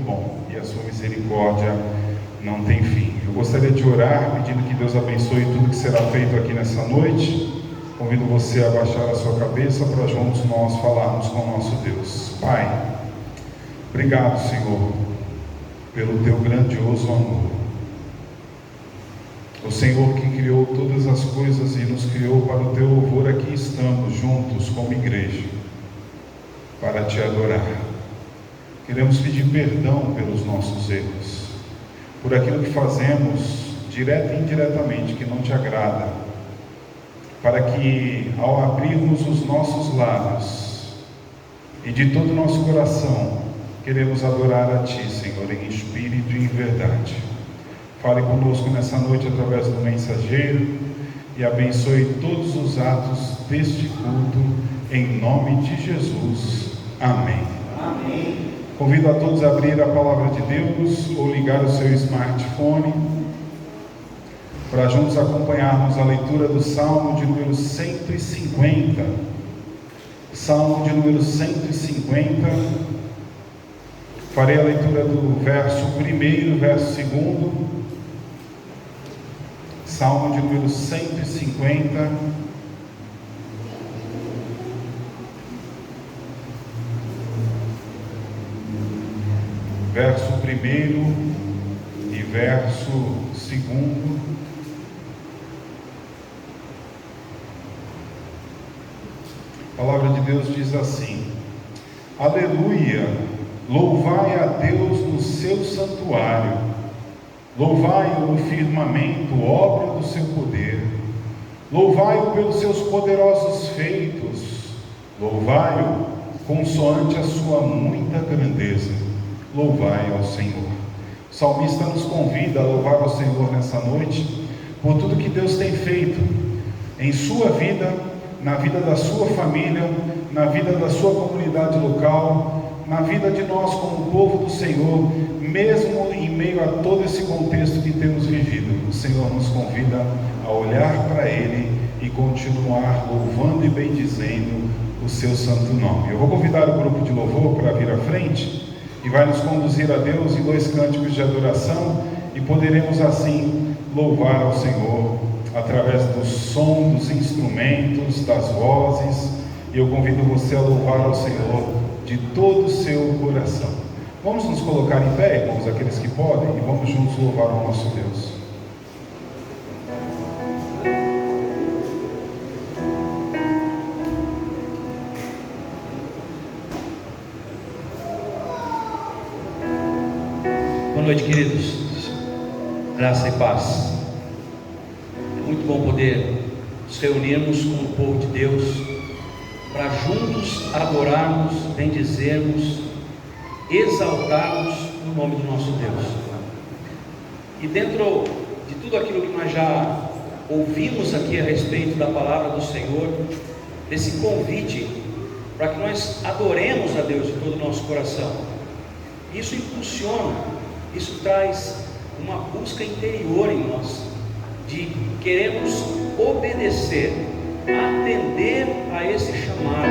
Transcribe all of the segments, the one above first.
bom e a sua misericórdia não tem fim. Eu gostaria de orar pedindo que Deus abençoe tudo que será feito aqui nessa noite. Convido você a baixar a sua cabeça para juntos nós falarmos com o nosso Deus. Pai, obrigado, Senhor, pelo teu grandioso amor. O Senhor que criou todas as coisas e nos criou para o teu louvor, aqui estamos juntos como igreja para te adorar. Queremos pedir perdão pelos nossos erros, por aquilo que fazemos direta e indiretamente que não te agrada, para que ao abrirmos os nossos lábios e de todo o nosso coração queremos adorar a ti, Senhor, em espírito e em verdade. Fale conosco nessa noite através do mensageiro e abençoe todos os atos deste culto, em nome de Jesus. Amém. Amém. Convido a todos a abrir a palavra de Deus ou ligar o seu smartphone para juntos acompanharmos a leitura do Salmo de número 150. Salmo de número 150. Farei a leitura do verso 1º, verso 2º. Salmo de número 150. Verso 1º e verso 2º. A palavra de Deus diz assim: Aleluia! Louvai a Deus no seu santuário, louvai-o no firmamento, obra do seu poder, louvai-o pelos seus poderosos feitos, louvai-o consoante a sua muita grandeza, louvai ao Senhor. O salmista nos convida a louvar ao Senhor nessa noite, por tudo que Deus tem feito em sua vida, na vida da sua família, na vida da sua comunidade local, na vida de nós como povo do Senhor, mesmo em meio a todo esse contexto que temos vivido. O Senhor nos convida a olhar para Ele e continuar louvando e bendizendo o seu santo nome. Eu vou convidar o grupo de louvor para vir à frente e vai nos conduzir a Deus em 2 cânticos de adoração, e poderemos assim louvar ao Senhor através do som dos instrumentos, das vozes. E eu convido você a louvar ao Senhor de todo o seu coração. Vamos nos colocar em pé, irmãos, aqueles que podem, e vamos juntos louvar ao nosso Deus. Boa noite, queridos. Graça e paz. É muito bom poder nos reunirmos com o povo de Deus para juntos adorarmos, bendizermos, exaltarmos o nome do nosso Deus. E dentro de tudo aquilo que nós já ouvimos aqui a respeito da palavra do Senhor, desse convite para que nós adoremos a Deus de todo o nosso coração, isso impulsiona, isso traz uma busca interior em nós, de queremos obedecer, atender a esse chamado,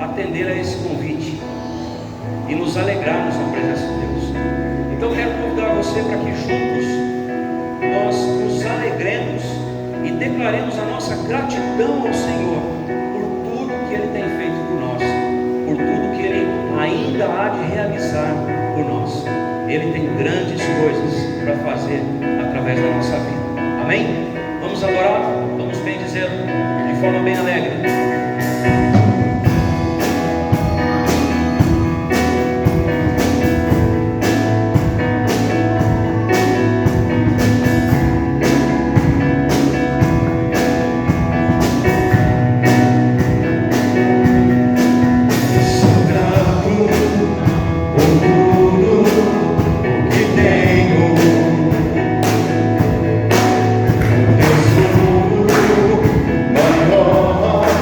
atender a esse convite e nos alegrarmos na presença de Deus. Então quero convidar você para que juntos nós nos alegremos e declaremos a nossa gratidão ao Senhor por tudo que Ele tem feito por nós, por tudo que Ele ainda há de realizar por nós. Ele tem grandes coisas para fazer através da nossa vida. Amém? Vamos adorar, vamos bendizer de forma bem alegre. Oh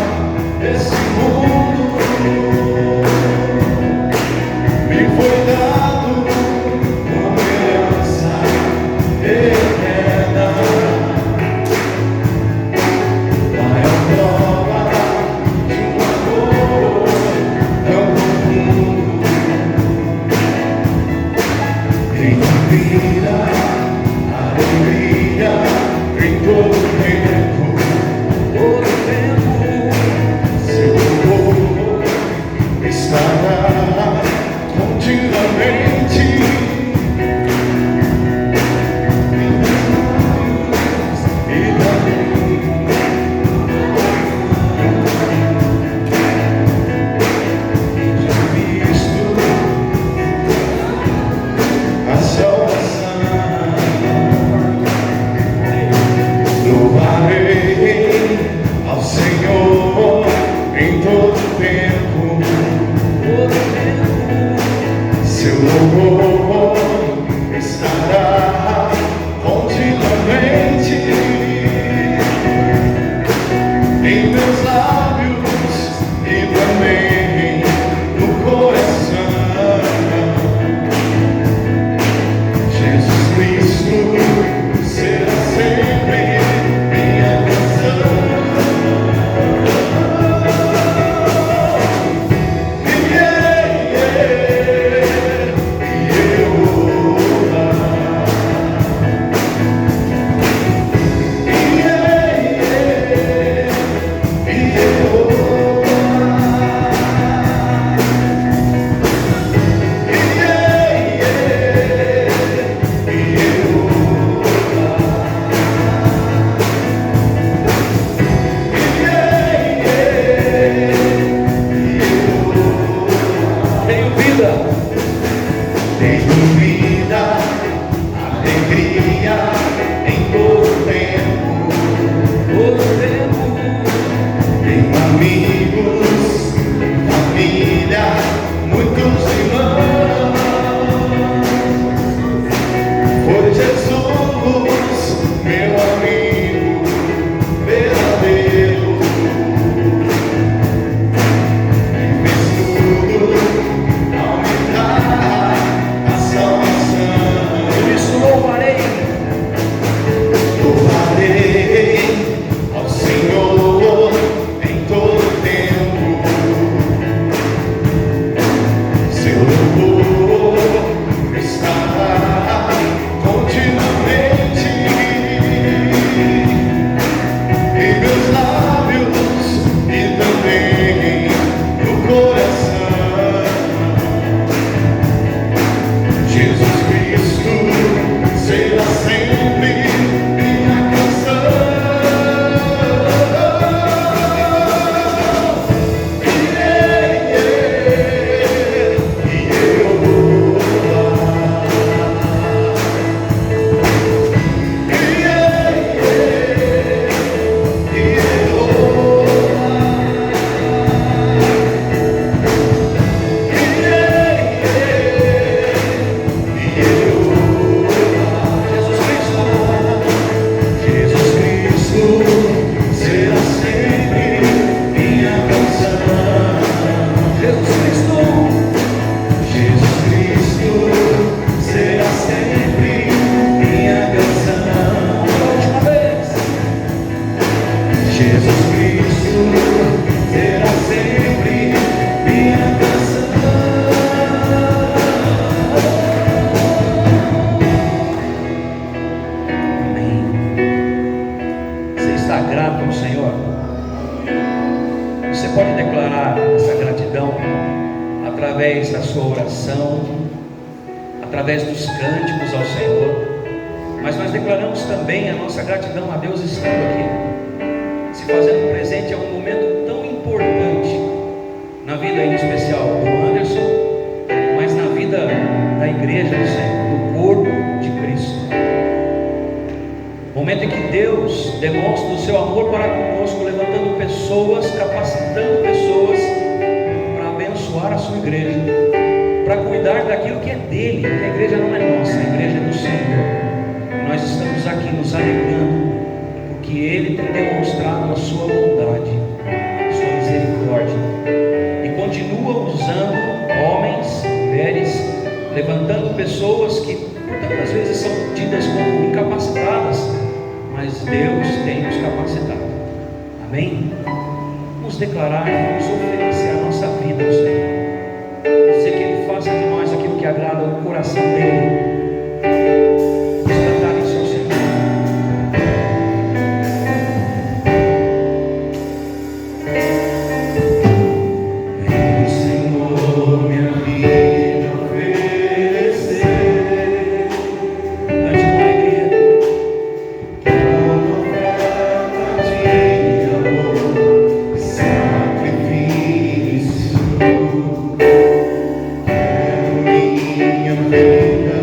estará continuamente em meus lábios e também no coração. Jesus Cristo será sempre minha canção. Através da sua oração, através dos cânticos ao Senhor, mas nós declaramos também a nossa gratidão a Deus estando aqui, se fazendo presente a um momento tão importante na vida em especial do Anderson, mas na vida da igreja do Senhor, do corpo de Cristo. Momento em que Deus demonstra o seu amor para conosco, levantando pessoas, capacitando pessoas para abençoar a sua igreja, para cuidar daquilo que é dele, porque a igreja não é nossa, a igreja é do Senhor. E nós estamos aqui nos alegrando, porque ele tem demonstrado a sua bondade, a sua misericórdia, e continua usando homens, mulheres, levantando pessoas que por tantas vezes são tidas como incapacitadas, mas Deus tem nos capacitado. Amém? Vamos declarar, vamos oferecer a nossa vida ao Senhor, dizer que Ele faça de nós aquilo que agrada o coração dEle. Vamos cantar isso ao Senhor. Vem, Senhor, minha vida oferecer. Cante com alegria. Como oferta de amor, sacrifício. Quero minha vida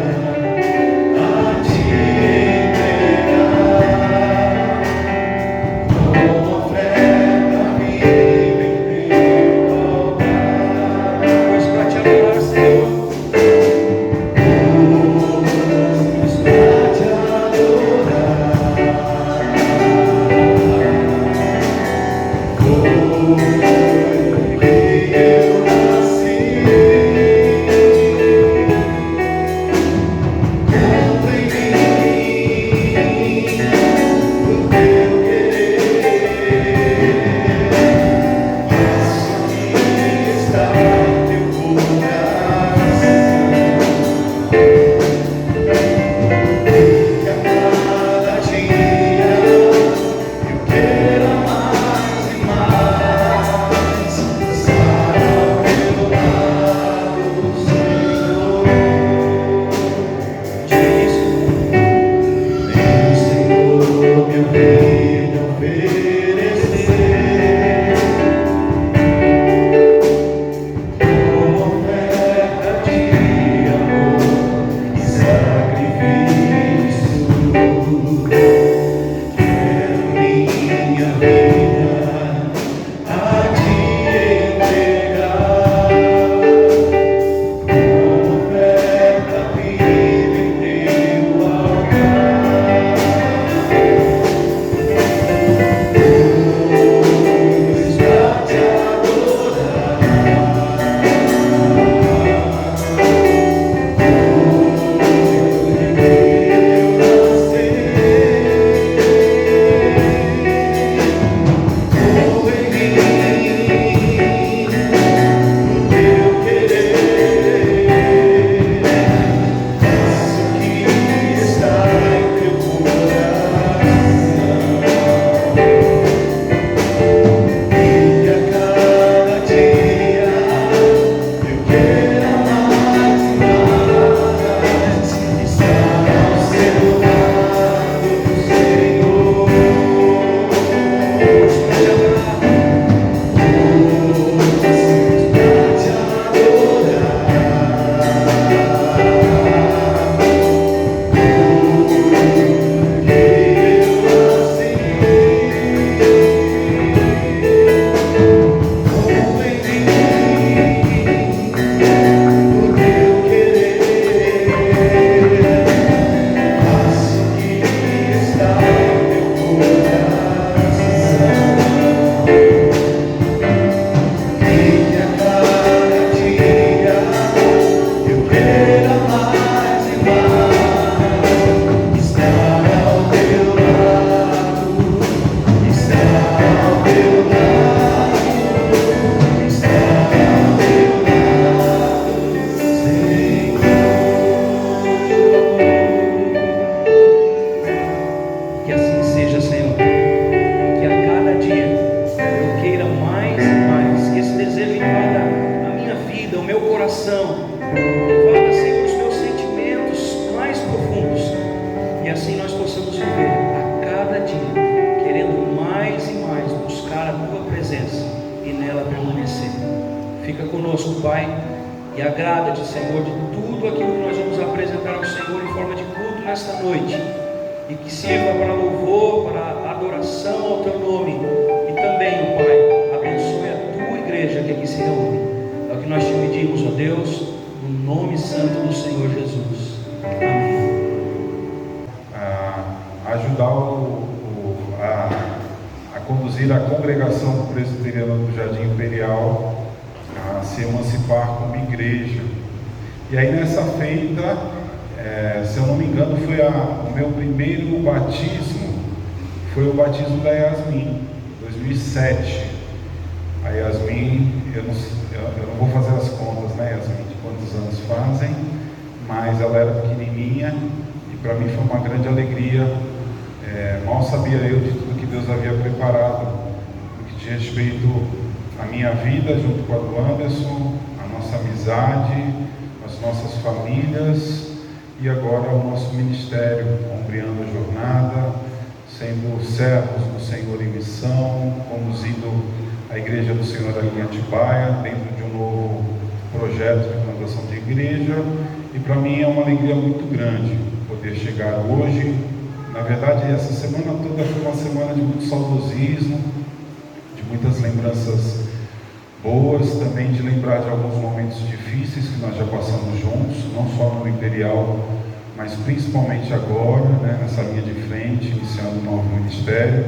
e agrada-te, Senhor, de tudo aquilo que nós vamos apresentar ao Senhor em forma de culto nesta noite, e que sirva para louvor, para adoração ao teu nome, e também, Pai, abençoe a tua igreja que aqui se reúne. É o que nós te pedimos, ó Deus, no nome santo do Senhor Jesus. Amém. Ajudar a conduzir a congregação presbiteriana do Jardim Imperial a se emancipar como igreja. E aí nessa feita, se eu não me engano, foi o meu primeiro batismo, foi o batismo da Yasmin, 2007. A Yasmin, eu não vou fazer as contas, né, Yasmin, de quantos anos fazem, mas ela era pequenininha e para mim foi uma grande alegria. Mal sabia eu de tudo que Deus havia preparado, no que diz respeito à minha vida junto com a do Anderson, a nossa amizade, as nossas famílias e agora o nosso ministério, ombreando a jornada, sendo servos do Senhor em missão, conduzindo a Igreja do Senhor ali em Atibaia, dentro de um novo projeto de plantação de igreja. E para mim é uma alegria muito grande poder chegar hoje. Na verdade, essa semana toda foi uma semana de muito saudosismo, de muitas lembranças boas, também de lembrar de alguns momentos difíceis que nós já passamos juntos, não só no Imperial, mas principalmente agora, né, nessa linha de frente, iniciando um novo ministério.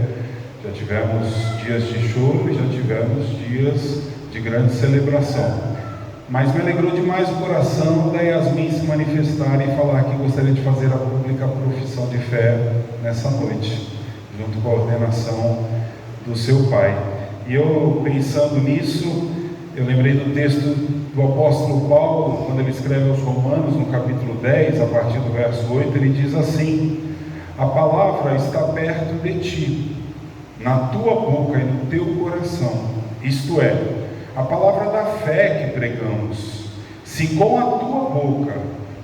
Já tivemos dias de choro e já tivemos dias de grande celebração. Mas me alegrou demais o coração da Yasmin se manifestar e falar que gostaria de fazer a pública profissão de fé nessa noite, junto com a ordenação do seu pai. E eu, pensando nisso, eu lembrei do texto do apóstolo Paulo, quando ele escreve aos Romanos, no capítulo 10, a partir do verso 8, ele diz assim: a palavra está perto de ti, na tua boca e no teu coração, isto é, a palavra da fé que pregamos. Se com a tua boca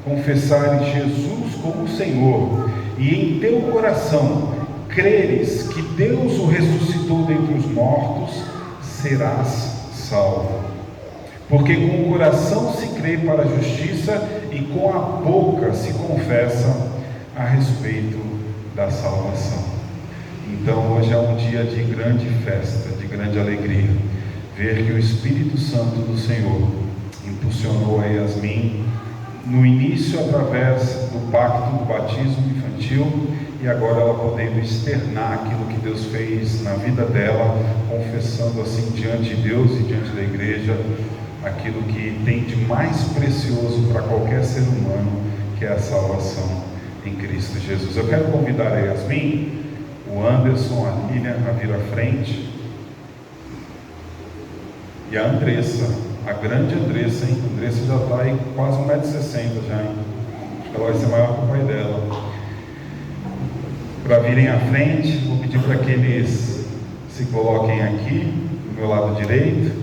confessares Jesus como Senhor, e em teu coração creres que Deus o ressuscitou dentre os mortos, serás salvo. Porque com o coração se crê para a justiça, e com a boca se confessa a respeito da salvação. Então hoje é um dia de grande festa, de grande alegria, ver que o Espírito Santo do Senhor impulsionou a Yasmin no início através do pacto do batismo infantil, e agora ela podendo externar aquilo que Deus fez na vida dela, confessando assim diante de Deus e diante da igreja aquilo que tem de mais precioso para qualquer ser humano, que é a salvação em Cristo Jesus. Eu quero convidar a Yasmin, o Anderson, a Lilian a vir à frente, e a Andressa, a grande Andressa, hein? A Andressa já está aí quase 1,60 m já, hein? Acho que ela vai ser maior que o pai dela. Para virem à frente, vou pedir para que eles se coloquem aqui, do meu lado direito.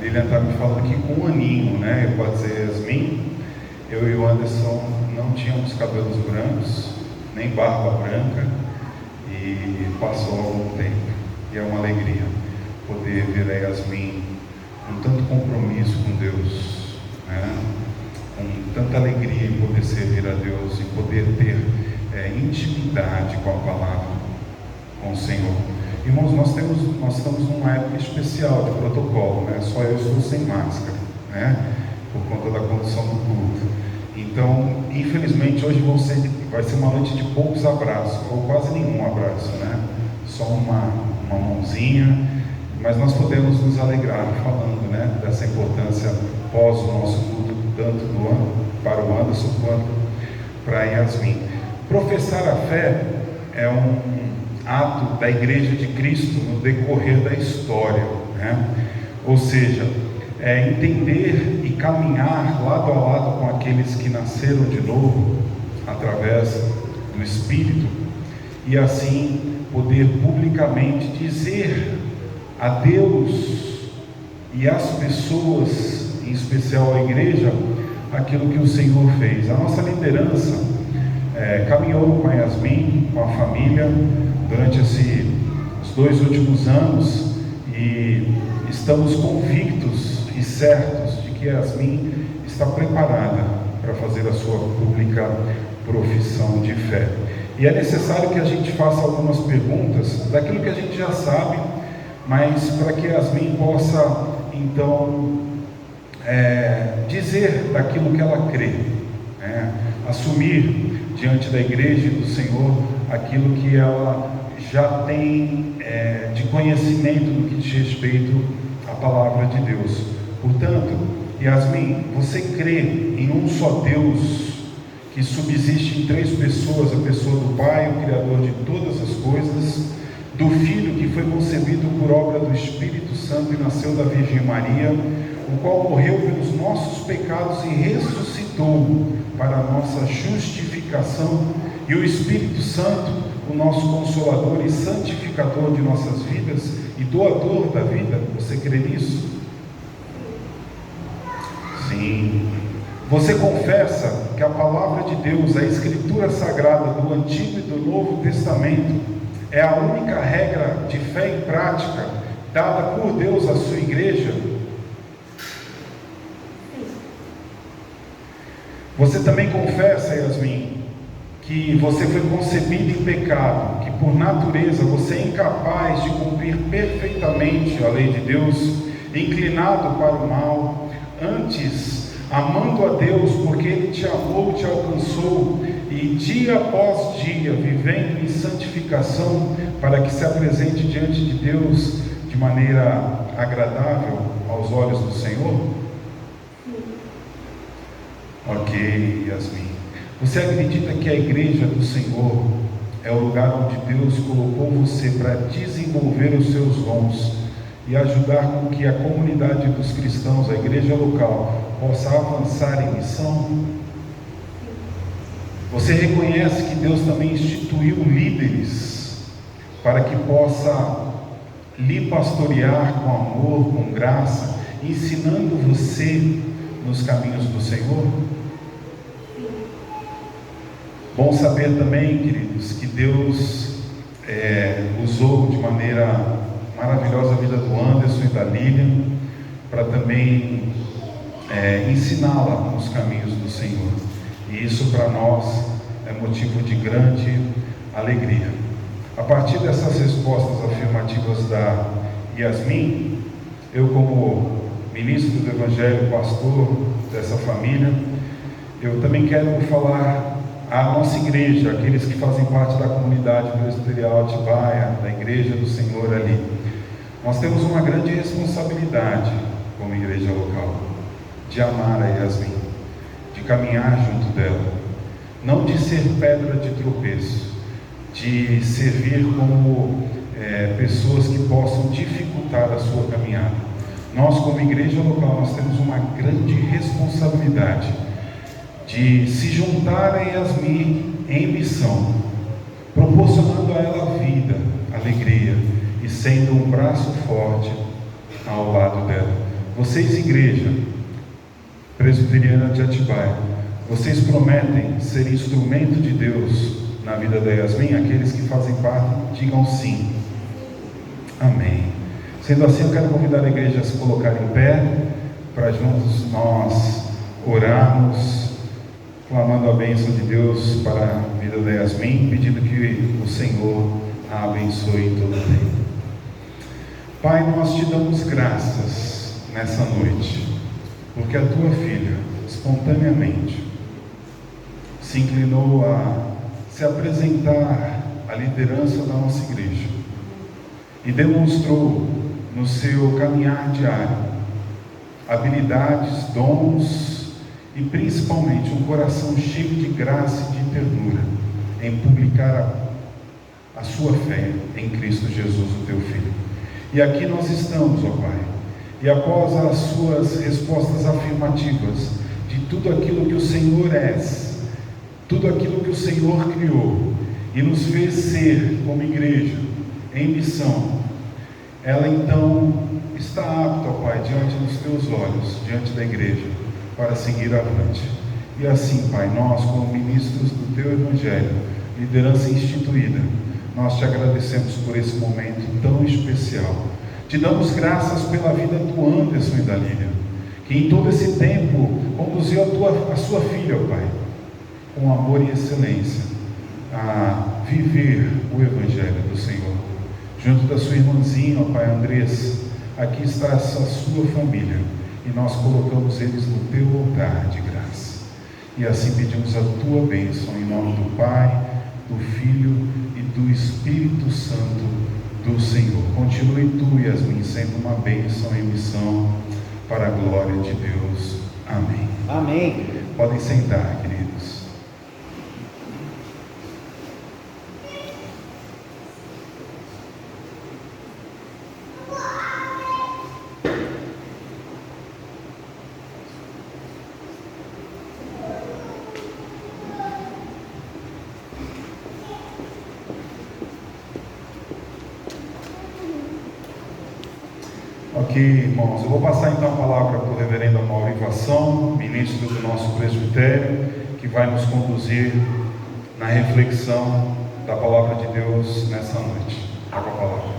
Ele está me falando aqui com um aninho, né? Eu posso dizer, Yasmin, eu e o Anderson não tínhamos cabelos brancos, nem barba branca, e passou algum tempo. E é uma alegria poder ver a Yasmin com tanto compromisso com Deus, né? Com tanta alegria em poder servir a Deus e poder ter intimidade com a palavra, com o Senhor. Irmãos, nós estamos numa época especial de protocolo, né? Só eu estou sem máscara, né? Por conta da condição do culto. Então, infelizmente, hoje vai ser uma noite de poucos abraços, ou quase nenhum abraço, né? Só uma mãozinha, mas nós podemos nos alegrar falando, né? Dessa importância pós o nosso culto, tanto para o Anderson quanto para a Yasmin. Professar a fé é um ato da Igreja de Cristo no decorrer da história, né? Ou seja, entender e caminhar lado a lado com aqueles que nasceram de novo através do Espírito, e assim poder publicamente dizer a Deus e às pessoas, em especial a igreja, aquilo que o Senhor fez. A nossa liderança caminhou com a Yasmin, com a família, durante os 2 últimos anos, e estamos convictos e certos de que Yasmin está preparada para fazer a sua pública profissão de fé. E é necessário que a gente faça algumas perguntas daquilo que a gente já sabe, mas para que Yasmin possa então dizer daquilo que ela crê, né? Assumir diante da igreja e do Senhor aquilo que ela já tem de conhecimento no que diz respeito à palavra de Deus. Portanto, Yasmin, você crê em um só Deus que subsiste em 3 pessoas: a pessoa do Pai, o Criador de todas as coisas, do Filho que foi concebido por obra do Espírito Santo e nasceu da Virgem Maria, o qual morreu pelos nossos pecados e ressuscitou para a nossa justificação, e o Espírito Santo, o nosso Consolador e santificador de nossas vidas e doador da vida. Você crê nisso? Sim. Você confessa que a palavra de Deus, a Escritura Sagrada do Antigo e do Novo Testamento, é a única regra de fé e prática dada por Deus à sua igreja? Você também confessa, Yasmin, que você foi concebido em pecado, que por natureza você é incapaz de cumprir perfeitamente a lei de Deus, inclinado para o mal, antes amando a Deus porque Ele te amou, te alcançou, e dia após dia vivendo em santificação, para que se apresente diante de Deus de maneira agradável aos olhos do Senhor? Ok, Yasmin. Você acredita que a igreja do Senhor é o lugar onde Deus colocou você para desenvolver os seus dons e ajudar com que a comunidade dos cristãos, a igreja local, possa avançar em missão? Você reconhece que Deus também instituiu líderes para que possa lhe pastorear com amor, com graça, ensinando você nos caminhos do Senhor? Bom saber também, queridos, que Deus usou de maneira maravilhosa a vida do Anderson e da Lilian para também ensiná-la nos caminhos do Senhor. E isso para nós é motivo de grande alegria. A partir dessas respostas afirmativas da Yasmin, eu, como ministro do Evangelho, pastor dessa família, eu também quero falar à nossa igreja, aqueles que fazem parte da comunidade presbiterial Atibaia, da igreja do Senhor ali. Nós temos uma grande responsabilidade como igreja local, de amar a Yasmin, de caminhar junto dela, não de ser pedra de tropeço, de servir como pessoas que possam dificultar a sua caminhada. Nós, como igreja local, nós temos uma grande responsabilidade de se juntar a Yasmin em missão, proporcionando a ela vida, alegria e sendo um braço forte ao lado dela. Vocês, igreja presbiteriana de Atibaia, vocês prometem ser instrumento de Deus na vida da Yasmin? Aqueles que fazem parte, digam sim. Amém. Sendo assim, eu quero convidar a igreja a se colocar em pé, para juntos nós orarmos, clamando a bênção de Deus para a vida da Yasmin, pedindo que o Senhor a abençoe em todo o tempo. Pai, nós te damos graças nessa noite, porque a tua filha, espontaneamente, se inclinou a se apresentar à liderança da nossa igreja e demonstrou no seu caminhar diário habilidades, dons e principalmente um coração cheio de graça e de ternura em publicar a sua fé em Cristo Jesus, o teu Filho. E aqui nós estamos, ó Pai, e após as suas respostas afirmativas de tudo aquilo que o Senhor és, tudo aquilo que o Senhor criou e nos fez ser como igreja em missão, ela então está apta, ó Pai, diante dos teus olhos, diante da igreja, para seguir avante. E assim, Pai, nós, como ministros do Teu Evangelho, liderança instituída, nós te agradecemos por esse momento tão especial. Te damos graças pela vida do Anderson e da Lília, que em todo esse tempo conduziu a sua filha, ó Pai, com amor e excelência, a viver o Evangelho do Senhor. Junto da sua irmãzinha, ó Pai, Andressa, aqui está essa sua família, e nós colocamos eles no Teu altar de graça. E assim pedimos a Tua bênção, em nome do Pai, do Filho e do Espírito Santo do Senhor. Continue Tu, Yasmin, sendo uma bênção em missão para a glória de Deus. Amém. Amém. Podem sentar, queridos. Ok, irmãos, eu vou passar então a palavra para o reverendo Amaury Vação, ministro do nosso presbitério, que vai nos conduzir na reflexão da palavra de Deus nessa noite. Tá com a palavra.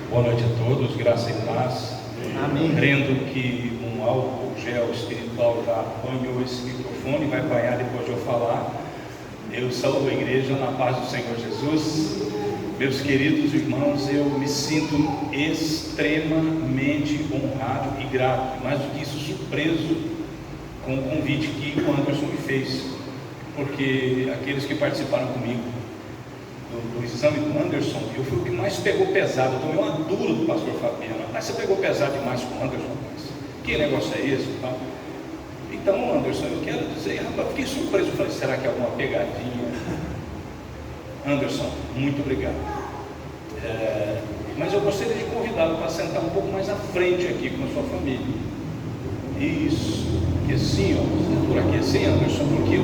Boa noite a todos, graça e paz. Amém. Crendo que um álcool gel espiritual já apanhou esse microfone, vai apanhar depois de eu falar. Eu saúdo a igreja na paz do Senhor Jesus. Meus queridos irmãos, eu me sinto extremamente honrado e grato, mais do que isso, surpreso com o convite que o Anderson me fez, porque aqueles que participaram comigo do exame do Anderson, eu fui o que mais pegou pesado. Eu tomei uma dura do pastor Fabiano. Mas você pegou pesado demais com o Anderson, mas que negócio é esse? Então, Anderson, eu quero dizer, rapaz, fiquei surpreso. Eu falei, será que é alguma pegadinha? Anderson, muito obrigado. Mas eu gostaria de convidá-lo para sentar um pouco mais à frente aqui com a sua família. Isso, porque assim, ó, por aqui assim, Anderson, porque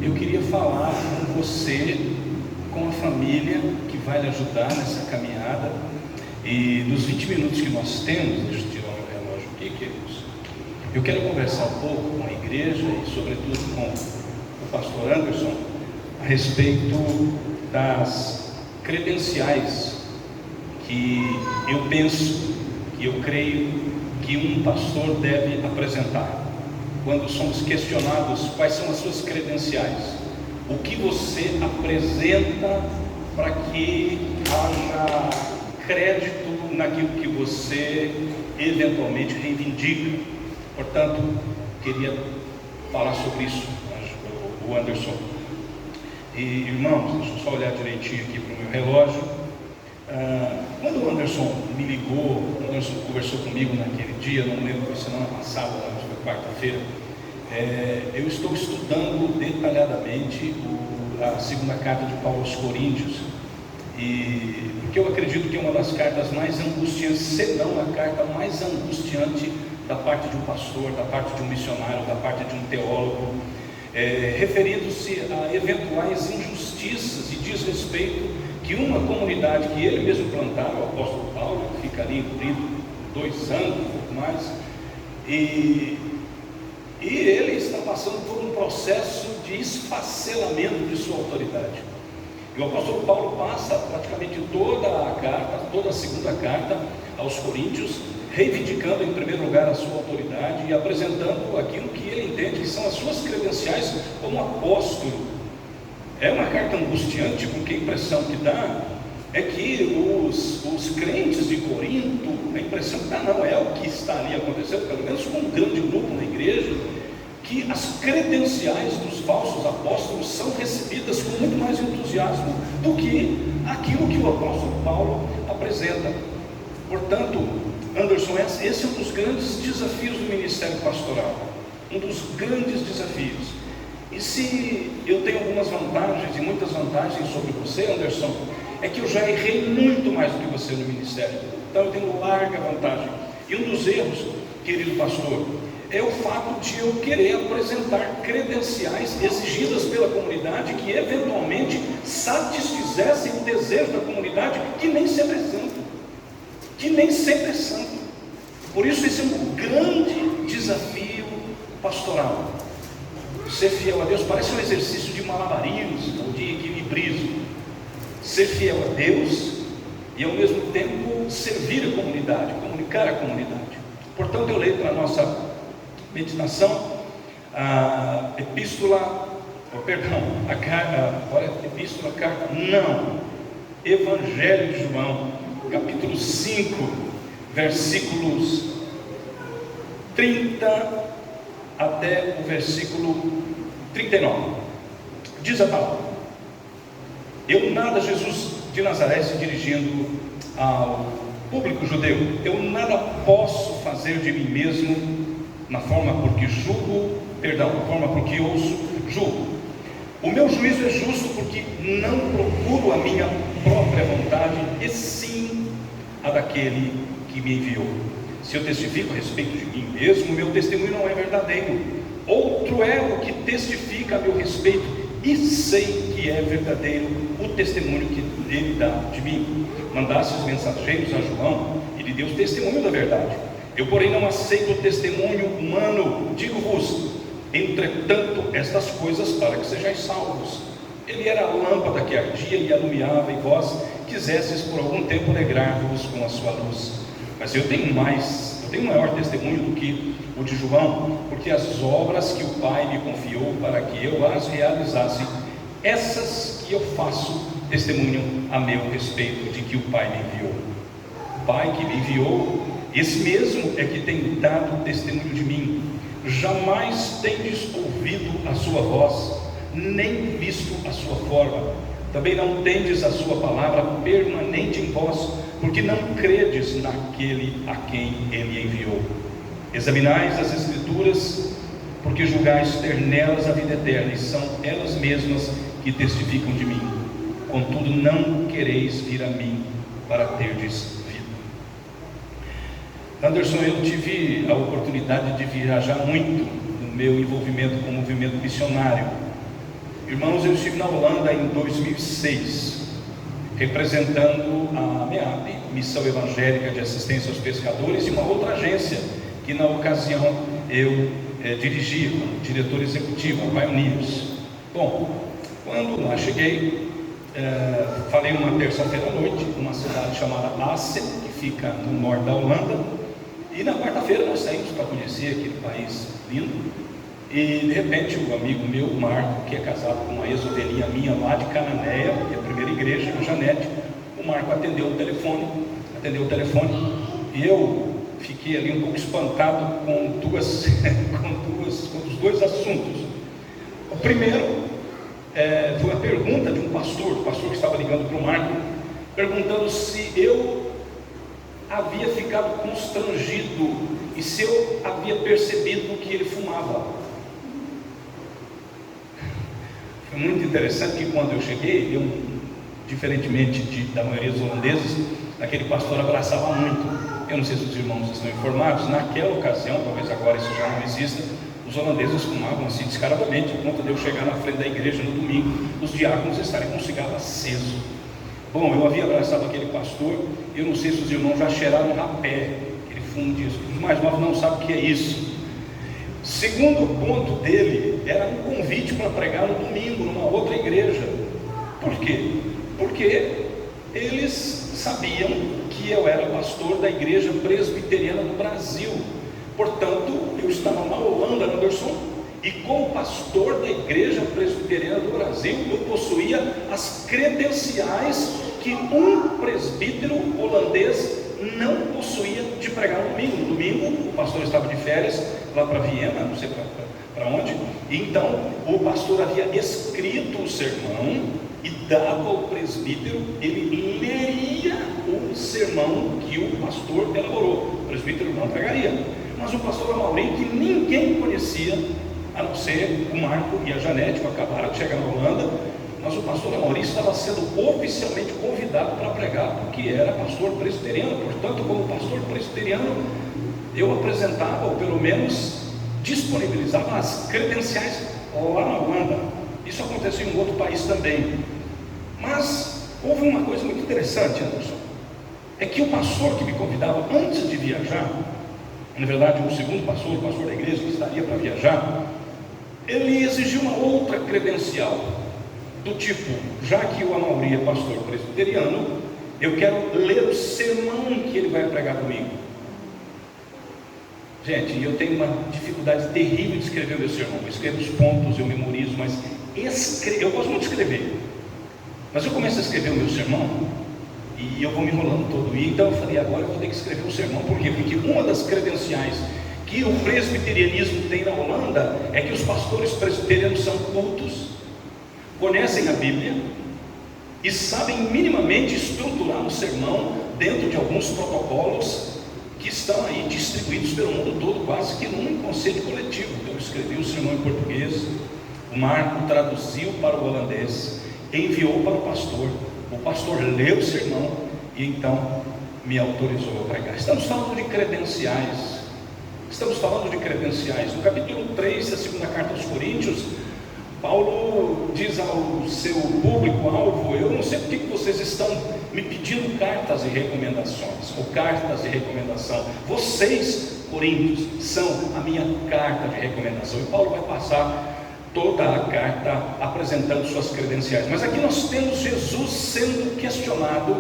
eu queria falar com você, com a família que vai lhe ajudar nessa caminhada. E nos 20 minutos que nós temos, deixa eu tirar o meu relógio aqui, queridos, eu quero conversar um pouco com a igreja e sobretudo com o pastor Anderson a respeito das credenciais que eu penso, que eu creio que um pastor deve apresentar quando somos questionados quais são as suas credenciais. O que você apresenta para que haja crédito naquilo que você eventualmente reivindica. Portanto, queria falar sobre isso, o Anderson. E, irmãos, deixa eu só olhar direitinho aqui para o meu relógio. Quando o Anderson me ligou, o Anderson conversou comigo naquele dia, não lembro, foi semana passada, acho que foi quarta-feira. Eu estou estudando detalhadamente a segunda carta de Paulo aos Coríntios, e porque eu acredito que é uma das cartas mais angustiantes, se não a carta mais angustiante da parte de um pastor, da parte de um missionário, da parte de um teólogo, referindo-se a eventuais injustiças e desrespeito que uma comunidade que ele mesmo plantava, o apóstolo Paulo, que fica ali em Corinto 2 anos, um pouco mais, e ele está passando por um processo de esfacelamento de sua autoridade. E o apóstolo Paulo passa praticamente toda a carta, toda a segunda carta aos Coríntios, reivindicando em primeiro lugar a sua autoridade e apresentando aquilo que ele entende que são as suas credenciais como apóstolo. É uma carta angustiante, porque a impressão que dá é que os crentes de Corinto, a impressão que dá não é o que está ali acontecendo, pelo menos com um grande grupo na igreja, que as credenciais dos falsos apóstolos são recebidas com muito mais entusiasmo do que aquilo que o apóstolo Paulo apresenta. Portanto, Anderson, esse é um dos grandes desafios do ministério pastoral, um dos grandes desafios. E se eu tenho algumas vantagens e muitas vantagens sobre você, Anderson, é que eu já errei muito mais do que você no ministério, então eu tenho larga vantagem. E um dos erros, querido pastor, é o fato de eu querer apresentar credenciais exigidas pela comunidade que eventualmente satisfizessem o desejo da comunidade, que nem sempre é santo. Por isso esse é um grande desafio pastoral. Ser fiel a Deus parece um exercício de malabarismo ou de equilibrismo. Ser fiel a Deus e ao mesmo tempo servir a comunidade, comunicar a comunidade. Portanto, eu leio para a nossa meditação a Evangelho de João, capítulo 5, versículos 30 até o versículo 39. Diz a palavra: eu nada, Jesus de Nazaré se dirigindo ao público judeu, eu nada posso fazer de mim mesmo na forma por que ouço, julgo. O meu juízo é justo, porque não procuro a minha própria vontade, e sim a daquele que me enviou. Se eu testifico a respeito de mim mesmo, meu testemunho não é verdadeiro. Outro é o que testifica a meu respeito, e sei que é verdadeiro o testemunho que ele dá de mim. Mandasse os mensageiros a João, e lhe deu o testemunho da verdade. Eu, porém, não aceito o testemunho humano. Digo-vos, entretanto, estas coisas para que sejais salvos. Ele era a lâmpada que ardia e alumiava, e vós quisesseis por algum tempo alegrar-vos com a sua luz. Mas eu tenho maior testemunho do que o de João, porque as obras que o Pai me confiou para que eu as realizasse, essas que eu faço, testemunham a meu respeito de que o Pai me enviou. O Pai que me enviou, esse mesmo é que tem dado testemunho de mim. Jamais tendes ouvido a sua voz, nem visto a sua forma. Também não tendes a sua palavra permanente em vós, porque não credes naquele a quem ele enviou. Examinais as Escrituras, porque julgais ter nelas a vida eterna, e são elas mesmas que testificam de mim. Contudo, não quereis vir a mim para terdes vida. Anderson, eu tive a oportunidade de viajar muito no meu envolvimento com o movimento missionário. Irmãos, eu estive na Holanda em 2006, representando a MEAP, Missão Evangélica de Assistência aos Pescadores, e uma outra agência que na ocasião eu dirigia como diretor executivo, a Pioneers. Bom, quando lá cheguei, falei uma terça-feira à noite numa cidade chamada Assen, que fica no norte da Holanda, e na quarta-feira nós saímos para conhecer aquele país lindo. E de repente o amigo meu, o Marco, que é casado com uma ex-ovelhinha minha lá de Cananéia, que é a primeira igreja, a Janete, o Marco atendeu o telefone, e eu fiquei ali um pouco espantado com os dois assuntos. O primeiro foi uma pergunta de um pastor, o pastor que estava ligando para o Marco, perguntando se eu havia ficado constrangido e se eu havia percebido que ele fumava. Foi muito interessante que quando eu cheguei, diferentemente da maioria dos holandeses, aquele pastor abraçava muito. Eu não sei se os irmãos estão informados, naquela ocasião, talvez agora isso já não exista, os holandeses fumavam assim descaradamente, a ponto de eu chegar na frente da igreja no domingo, os diáconos estarem com o cigarro aceso. Bom, eu havia abraçado aquele pastor, eu não sei se os irmãos já cheiraram rapé, aquele fumo disso, os mais novos não sabem o que é isso. Segundo ponto dele, era um convite para pregar no domingo, numa outra igreja. Por quê? Porque eles sabiam que eu era pastor da igreja presbiteriana do Brasil. Portanto, eu estava na Holanda, Anderson, e como pastor da igreja presbiteriana do Brasil, eu possuía as credenciais que um presbítero holandês não possuía de pregar no domingo. No domingo, o pastor estava de férias lá para Viena, não sei para onde, e então o pastor havia escrito o sermão e dado ao presbítero, ele leria o sermão que o pastor elaborou. O presbítero não pregaria, mas o pastor Amaury, que ninguém conhecia, a não ser o Marco e a Janete, que acabaram de chegar na Holanda, mas o pastor Amaury estava sendo oficialmente convidado para pregar, porque era pastor presbiteriano. Portanto, como pastor presbiteriano, eu apresentava, ou pelo menos disponibilizava as credenciais lá na Holanda. Isso aconteceu em outro país também. Mas houve uma coisa muito interessante, Anderson, é que o pastor que me convidava antes de viajar, na verdade o segundo pastor, o pastor da igreja que estaria para viajar, ele exigiu uma outra credencial, do tipo, já que o Amaury é pastor presbiteriano, eu quero ler o sermão que ele vai pregar comigo. Gente, eu tenho uma dificuldade terrível de escrever o meu sermão. Eu escrevo os pontos, eu memorizo, mas eu gosto muito de escrever, mas eu começo a escrever o meu sermão e eu vou me enrolando todo. E então eu falei, agora eu vou ter que escrever um sermão. Por quê? Porque uma das credenciais que o presbiterianismo tem na Holanda é que os pastores presbiterianos são cultos, conhecem a Bíblia e sabem minimamente estruturar um sermão dentro de alguns protocolos que estão aí distribuídos pelo mundo todo, quase que num conceito coletivo. Então eu escrevi o sermão em português, o Marco traduziu para o holandês, enviou para o pastor leu o sermão e então me autorizou a pregar. Estamos falando de credenciais. No capítulo 3 da segunda carta aos Coríntios, Paulo diz ao seu público-alvo: eu não sei porque que vocês estão me pedindo cartas e recomendações, ou cartas de recomendação. Vocês, coríntios, são a minha carta de recomendação. E Paulo vai passar toda a carta apresentando suas credenciais. Mas aqui nós temos Jesus sendo questionado,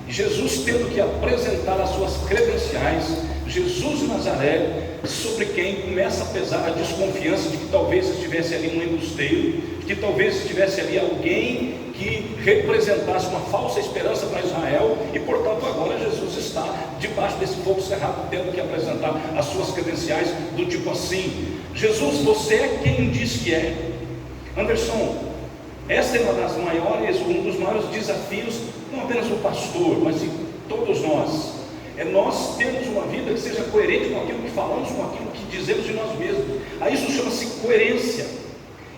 Jesus tendo que apresentar as suas credenciais, Jesus de Nazaré, sobre quem começa a pesar a desconfiança de que talvez estivesse ali um embusteiro, que talvez estivesse ali alguém que representasse uma falsa esperança para Israel, e portanto agora Jesus está debaixo desse fogo cerrado, tendo que apresentar as suas credenciais do tipo assim: Jesus, você é quem diz que é. Anderson, esta é um dos maiores desafios, não apenas do pastor, mas de todos nós. Nós temos uma vida que seja coerente com aquilo que falamos, com aquilo que dizemos de nós mesmos. A isso chama-se coerência.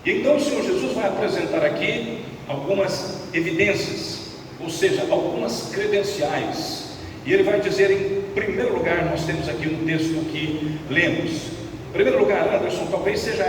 E então o Senhor Jesus vai apresentar aqui algumas evidências, ou seja, algumas credenciais. E ele vai dizer, em primeiro lugar, nós temos aqui no texto que lemos. Em primeiro lugar, Anderson, talvez seja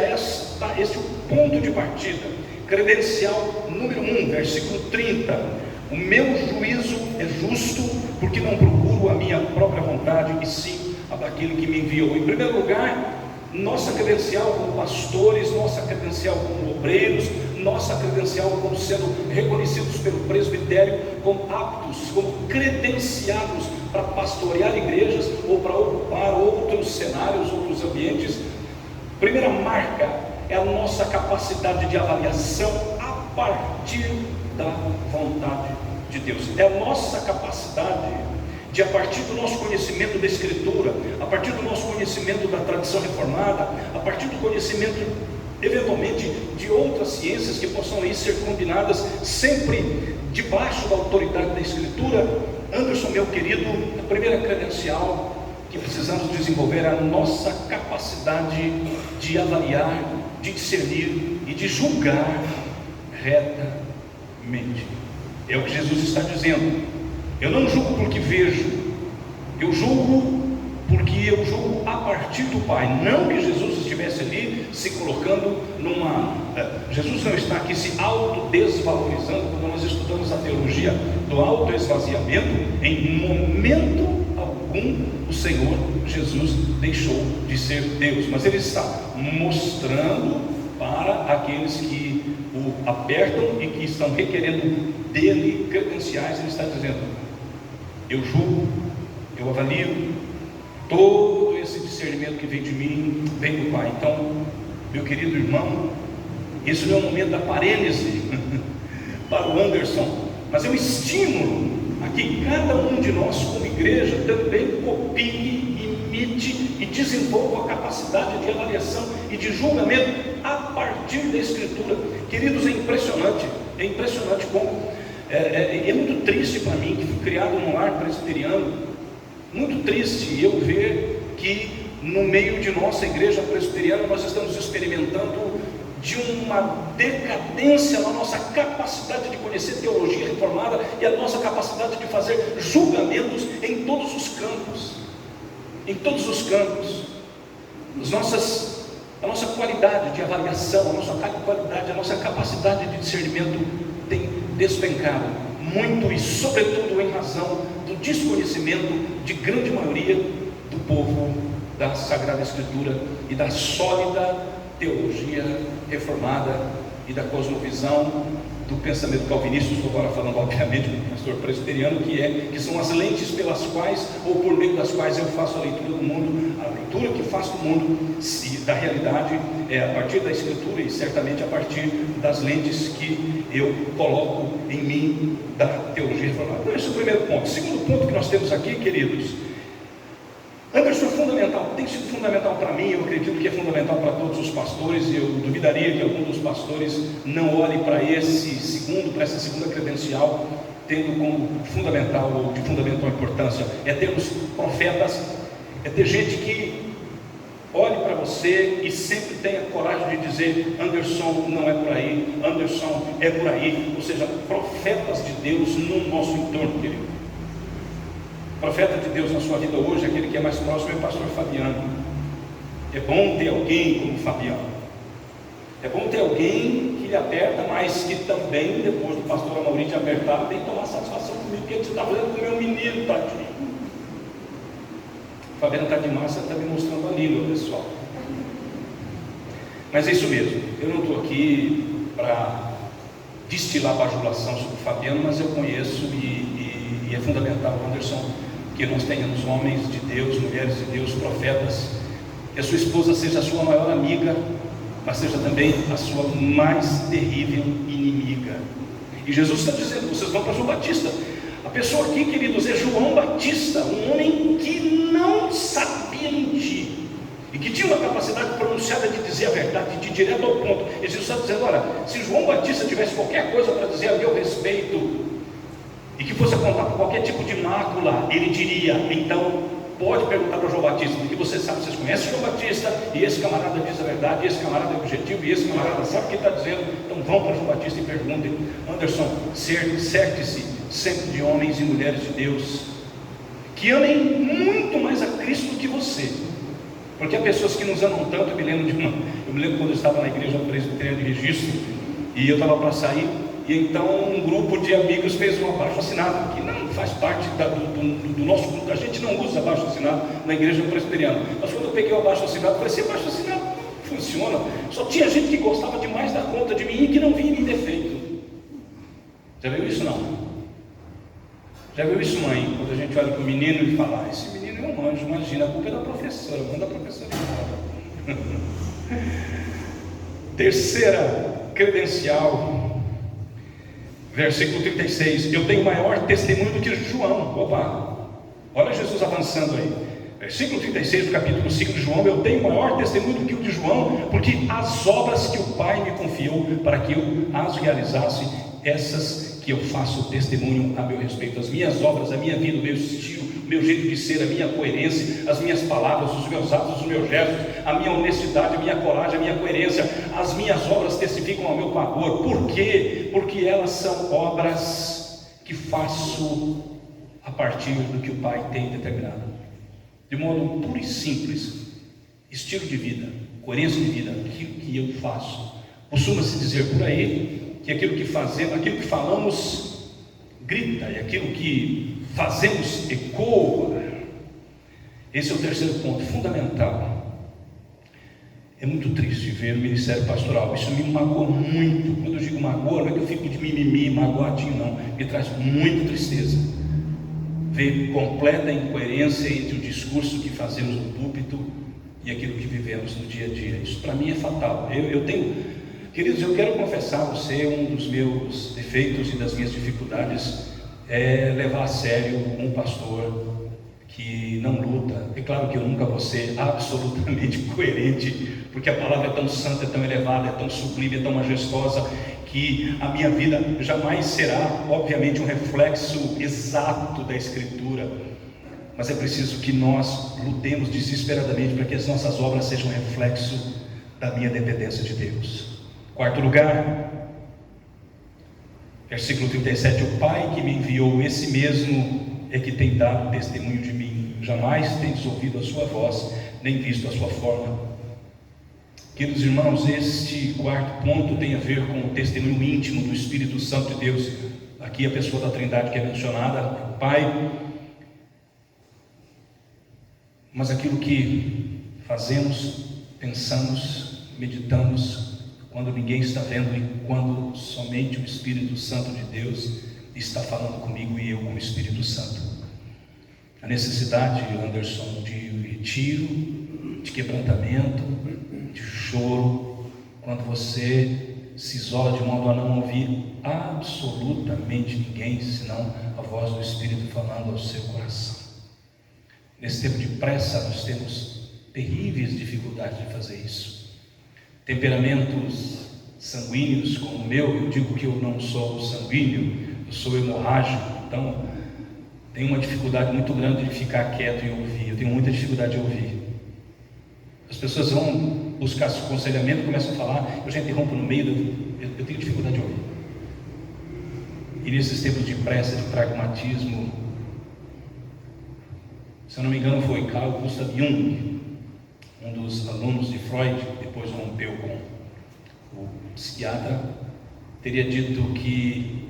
este o ponto de partida. Credencial número 1, versículo 30. O meu juízo é justo, porque não procuro a minha própria vontade, e sim a daquele que me enviou. Em primeiro lugar, nossa credencial como pastores, nossa credencial como obreiros, nossa credencial como sendo reconhecidos pelo presbitério, como aptos, como credenciados para pastorear igrejas ou para ocupar outros cenários, outros ambientes. Primeira marca é a nossa capacidade de avaliação a partir da vontade de Deus. É a nossa capacidade de, a partir do nosso conhecimento da Escritura, a partir do nosso conhecimento da tradição reformada, a partir do conhecimento, eventualmente, de outras ciências que possam aí ser combinadas, sempre debaixo da autoridade da Escritura. Anderson, meu querido, a primeira credencial que precisamos desenvolver é a nossa capacidade de avaliar, de discernir e de julgar retamente. É o que Jesus está dizendo. Eu não julgo porque vejo, eu julgo porque eu julgo a partir do Pai. Não que Jesus estivesse ali se colocando Jesus não está aqui se autodesvalorizando. Quando nós estudamos a teologia do autoesvaziamento, em momento algum o Senhor Jesus deixou de ser Deus, mas Ele está mostrando para aqueles que o apertam e que estão requerendo dele credenciais. Ele está dizendo: eu julgo, eu avalio, todo esse discernimento que vem de mim vem do Pai. Então, meu querido irmão, esse não é o momento da parênese para o Anderson, mas é um estímulo a que cada um de nós como igreja também copie, imite e desenvolva a capacidade de avaliação e de julgamento a partir da Escritura. Queridos, é impressionante como é muito triste para mim, que fui criado num lar presbiteriano, muito triste eu ver que no meio de nossa igreja presbiteriana nós estamos experimentando de uma decadência na nossa capacidade de conhecer teologia reformada e a nossa capacidade de fazer julgamentos em todos os campos. Em todos os campos. A nossa qualidade de avaliação, a nossa qualidade, a nossa capacidade de discernimento tem despencado muito, e sobretudo em razão do desconhecimento de grande maioria do povo da Sagrada Escritura e da sólida teologia reformada e da cosmovisão do pensamento calvinista. Estou agora falando obviamente do pastor presbiteriano, que são as lentes pelas quais, ou por meio das quais eu faço a leitura do mundo. A leitura que faço do mundo e da realidade é a partir da Escritura, e certamente a partir das lentes que eu coloco em mim da teologia reformada. Esse é o primeiro ponto. O segundo ponto que nós temos aqui, queridos, Anderson, é fundamental, tem sido fundamental para mim, eu acredito que é fundamental para todos os pastores, e eu duvidaria que algum dos pastores não olhe para essa segunda credencial, tendo como fundamental, ou de fundamental importância, é termos profetas, é ter gente que olhe para você e sempre tenha coragem de dizer: Anderson, não é por aí, Anderson, é por aí. Ou seja, profetas de Deus no nosso entorno, querido. Profeta de Deus na sua vida hoje, aquele que é mais próximo é o pastor Fabiano. É bom ter alguém como Fabiano. É bom ter alguém que lhe aperta, mas que também, depois do pastor Amaury te apertar, tem que tomar satisfação comigo, porque você está fazendo com o meu menino, tadinho. O Fabiano está de massa, está me mostrando a língua, pessoal. Mas é isso mesmo, eu não estou aqui para destilar bajulação sobre o Fabiano, mas eu conheço e é fundamental, Anderson, que nós tenhamos homens de Deus, mulheres de Deus, profetas, que a sua esposa seja a sua maior amiga, mas seja também a sua mais terrível inimiga. E Jesus está dizendo: vocês vão para João Batista. A pessoa aqui, queridos, é João Batista, um homem que não sabia mentir, e que tinha uma capacidade pronunciada de dizer a verdade, de ir direto ao ponto. E Jesus está dizendo: olha, se João Batista tivesse qualquer coisa para dizer a meu respeito, e que fosse apontado qualquer tipo de mácula, ele diria: então pode perguntar para João Batista, porque você sabe, vocês conhecem João Batista, e esse camarada diz a verdade, e esse camarada é objetivo, e esse camarada sabe o que está dizendo. Então vão para João Batista e perguntem. Anderson, certe-se sempre de homens e mulheres de Deus que amem muito mais a Cristo do que você, porque há pessoas que nos amam tanto. Eu me lembro quando eu estava na igreja presbiteriana de Registro, e eu estava para sair, e então um grupo de amigos fez um abaixo assinado, que não faz parte do nosso grupo. A gente não usa abaixo assinado na igreja presbiteriana, mas quando eu peguei o abaixo assinado, eu falei: esse abaixo assinado não funciona. Só tinha gente que gostava demais da conta de mim e que não via em mim defeito. Já viu isso? Não? Já viu isso, mãe? Quando a gente olha para o menino e fala: esse menino é um anjo, imagina, a culpa é da professora, manda a professora embora. Terceira credencial, versículo 36, eu tenho maior testemunho do que João. Opa, olha Jesus avançando aí. Versículo 36 do capítulo 5 de João: eu tenho maior testemunho do que o de João, porque as obras que o Pai me confiou para que eu as realizasse, essas que eu faço testemunho a meu respeito. As minhas obras, a minha vida, o meu estilo, o meu jeito de ser, a minha coerência, as minhas palavras, os meus atos, os meus gestos, a minha honestidade, a minha coragem, a minha coerência, as minhas obras testificam ao meu pavor. Por quê? Porque elas são obras que faço a partir do que o Pai tem determinado, de modo puro e simples. Estilo de vida, coerência de vida, aquilo que eu faço. Costuma-se dizer por aí que aquilo que fazemos, aquilo que falamos grita, e aquilo que fazemos ecoa. Esse é o terceiro ponto fundamental. É muito triste ver o ministério pastoral, isso me magoa muito. Quando eu digo magoa, não é que eu fico de mimimi, magoadinho, não, me traz muita tristeza ver completa incoerência entre o discurso que fazemos no púlpito e aquilo que vivemos no dia a dia. Isso para mim é fatal. Eu tenho, queridos, eu quero confessar a você, um dos meus defeitos e das minhas dificuldades é levar a sério um pastor que não luta. É claro que eu nunca vou ser absolutamente coerente, porque a palavra é tão santa, é tão elevada, é tão sublime, é tão majestosa, que a minha vida jamais será, obviamente, um reflexo exato da Escritura. Mas é preciso que nós lutemos desesperadamente para que as nossas obras sejam reflexo da minha dependência de Deus. Quarto lugar, versículo 37, o Pai que me enviou, esse mesmo é que tem dado testemunho de mim. Jamais tendes ouvido a sua voz, nem visto a sua forma. Queridos irmãos, este quarto ponto tem a ver com o testemunho íntimo do Espírito Santo de Deus. Aqui a pessoa da Trindade que é mencionada, o Pai. Mas aquilo que fazemos, pensamos, meditamos, quando ninguém está vendo e quando somente o Espírito Santo de Deus está falando comigo e eu com o Espírito Santo. A necessidade, Anderson, de retiro, de quebrantamento, de choro, quando você se isola de modo a não ouvir absolutamente ninguém, senão a voz do Espírito falando ao seu coração. Nesse tempo de pressa, nós temos terríveis dificuldades de fazer isso. Temperamentos sanguíneos como o meu, eu digo que eu não sou sanguíneo, eu sou hemorrágico, então tenho uma dificuldade muito grande de ficar quieto e ouvir. Eu tenho muita dificuldade de ouvir. As pessoas vão buscar aconselhamento, começam a falar, eu já interrompo no meio, eu tenho dificuldade de ouvir. E nesses tempos de pressa, de pragmatismo, se eu não me engano foi Carl Gustav Jung, um dos alunos de Freud, depois rompeu com o psiquiatra, teria dito que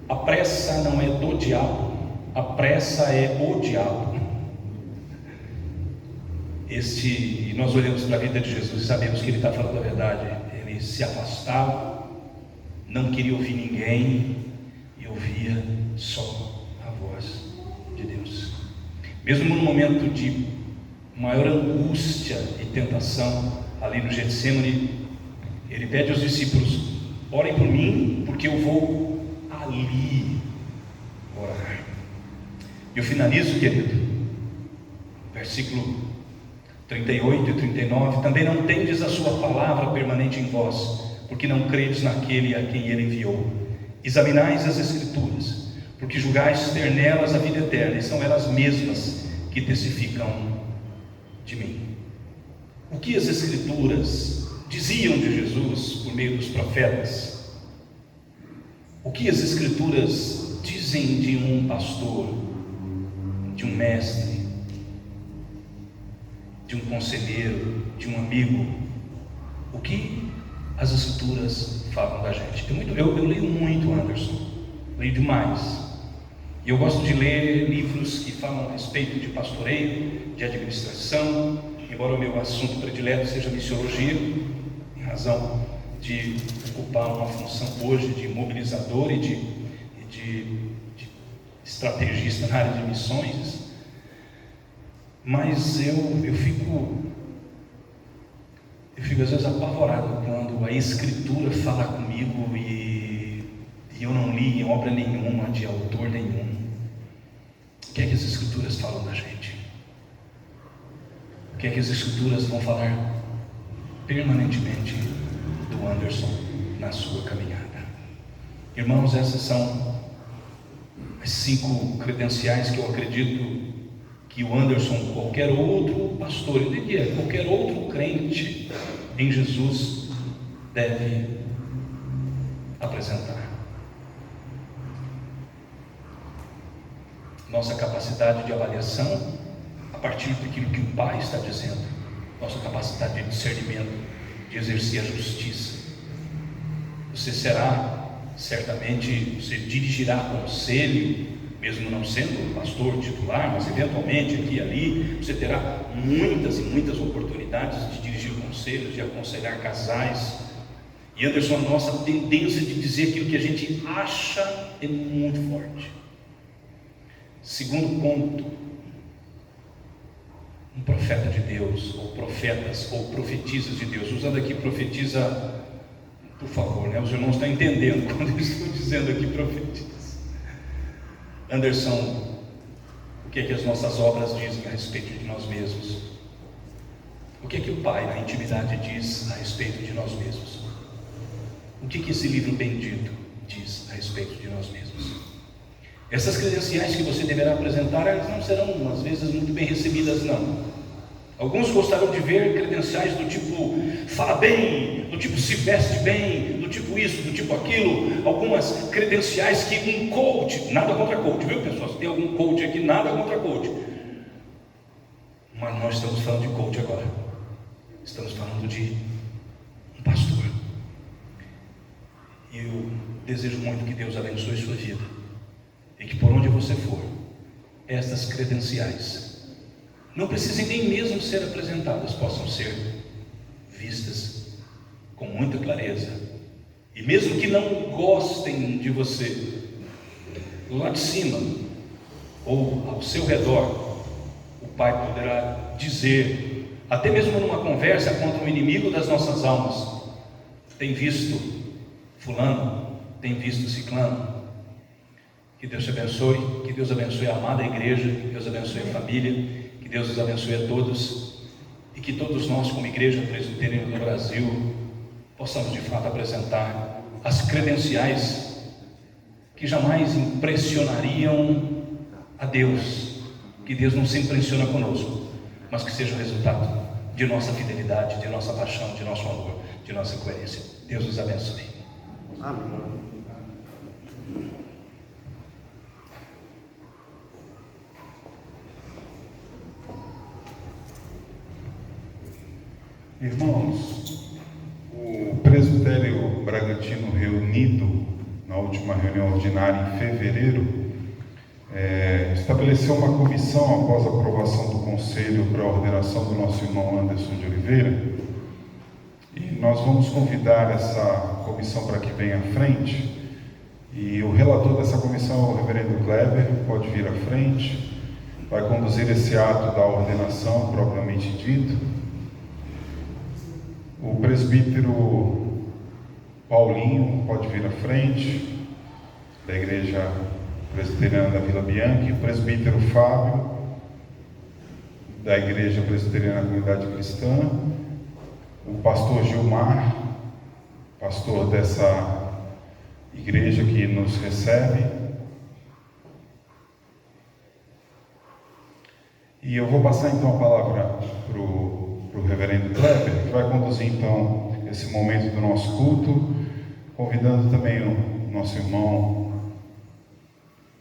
a pressa não é do diabo, a pressa é o diabo. E nós olhamos para a vida de Jesus e sabemos que ele está falando a verdade. Ele se afastava, não queria ouvir ninguém e ouvia só a voz de Deus. Mesmo no momento de maior angústia e tentação, ali no Getsemane, ele pede aos discípulos: orem por mim, porque eu vou ali orar. E eu finalizo, querido, versículo 38 e 39, também não tendes a sua palavra permanente em vós, porque não credes naquele a quem ele enviou. Examinais as Escrituras, porque julgais ter nelas a vida eterna, e são elas mesmas que testificam de mim. O que as Escrituras diziam de Jesus por meio dos profetas? O que as Escrituras dizem de um pastor, de um mestre, de um conselheiro, de um amigo? O que as Escrituras falam da gente? Eu leio muito, Anderson, leio demais. E eu gosto de ler livros que falam a respeito de pastoreio, de administração, embora o meu assunto predileto seja missiologia, em razão de ocupar uma função hoje de mobilizador e de estrategista na área de missões. Mas eu fico às vezes apavorado quando a Escritura fala comigo e eu não li em obra nenhuma, de autor nenhum. O que é que as Escrituras falam da gente? O que é que as Escrituras vão falar permanentemente do Anderson na sua caminhada? Irmãos, essas são as 5 credenciais que eu acredito que o Anderson, qualquer outro pastor, eu diria, qualquer outro crente em Jesus deve apresentar. Nossa capacidade de avaliação a partir daquilo que o Pai está dizendo, nossa capacidade de discernimento, de exercer a justiça. Você você dirigirá conselho, mesmo não sendo pastor titular, mas eventualmente aqui e ali, você terá muitas e muitas oportunidades de dirigir conselhos, de aconselhar casais. E Anderson, a nossa tendência de dizer aquilo que a gente acha é muito forte. Segundo ponto, um profeta de Deus, ou profetas, ou profetisas de Deus. Usando aqui profetiza, por favor, os irmãos estão entendendo quando eu estou dizendo aqui profetiza. Anderson, o que é que as nossas obras dizem a respeito de nós mesmos? O que é que o Pai, na intimidade, diz a respeito de nós mesmos? O que é que esse livro bendito diz a respeito de nós mesmos? Essas credenciais que você deverá apresentar, elas não serão, às vezes, muito bem recebidas, não. Alguns gostariam de ver credenciais do tipo fala bem, do tipo se veste bem, do tipo isso, do tipo aquilo, algumas credenciais que um coach, nada contra coach, viu pessoal? Se tem algum coach aqui, nada contra coach, mas nós estamos falando de coach agora, estamos falando de um pastor. E eu desejo muito que Deus abençoe sua vida e que por onde você for, estas credenciais não precisem nem mesmo ser apresentadas, possam ser vistas com muita clareza. E mesmo que não gostem de você, lá de cima ou ao seu redor, o Pai poderá dizer, até mesmo numa conversa contra um inimigo das nossas almas: tem visto fulano, tem visto ciclano. Que Deus te abençoe, que Deus abençoe a amada igreja, que Deus abençoe a família, que Deus os abençoe a todos, e que todos nós, como Igreja Presbiteriana do Brasil, possamos de fato apresentar as credenciais que jamais impressionariam a Deus, que Deus não se impressiona conosco, mas que seja o resultado de nossa fidelidade, de nossa paixão, de nosso amor, de nossa coerência. Deus nos abençoe. Amém. Irmãos, o Presbitério Bragantino reunido na última reunião ordinária em fevereiro, estabeleceu uma comissão após a aprovação do Conselho para a ordenação do nosso irmão Anderson de Oliveira, e nós vamos convidar essa comissão para que venha à frente, e o relator dessa comissão é o reverendo Kleber, pode vir à frente, vai conduzir esse ato da ordenação propriamente dito. O presbítero Paulinho pode vir à frente, da Igreja Presbiteriana da Vila Bianchi, o presbítero Fábio, da Igreja Presbiteriana da Comunidade Cristã, o pastor Gilmar, pastor dessa igreja que nos recebe, e eu vou passar então a palavra para o reverendo Kleber, que vai conduzir então esse momento do nosso culto, convidando também o nosso irmão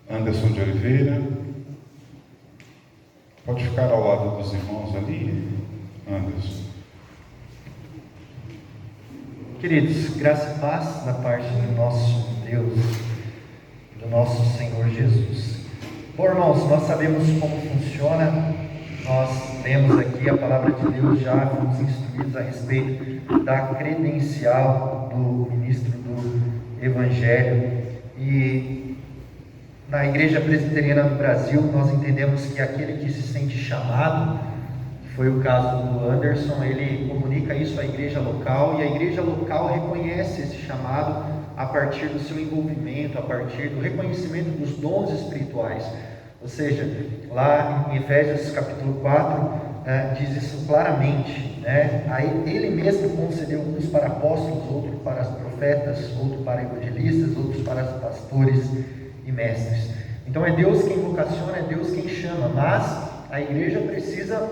Anderson de Oliveira. Pode ficar ao lado dos irmãos ali, Anderson. Queridos, graça e paz da parte do nosso Deus, do nosso Senhor Jesus. Bom, irmãos, nós sabemos como funciona, nós lemos aqui a palavra de Deus, já fomos instruídos a respeito da credencial do ministro do Evangelho, e na Igreja Presbiteriana do Brasil nós entendemos que aquele que se sente chamado, que foi o caso do Anderson, ele comunica isso à igreja local, e a igreja local reconhece esse chamado a partir do seu envolvimento, a partir do reconhecimento dos dons espirituais. Ou seja, lá em Efésios capítulo 4, diz isso claramente, né? Aí ele mesmo concedeu uns para apóstolos, outros para profetas, outros para evangelistas, outros para pastores e mestres. Então é Deus quem vocaciona, é Deus quem chama, mas a igreja precisa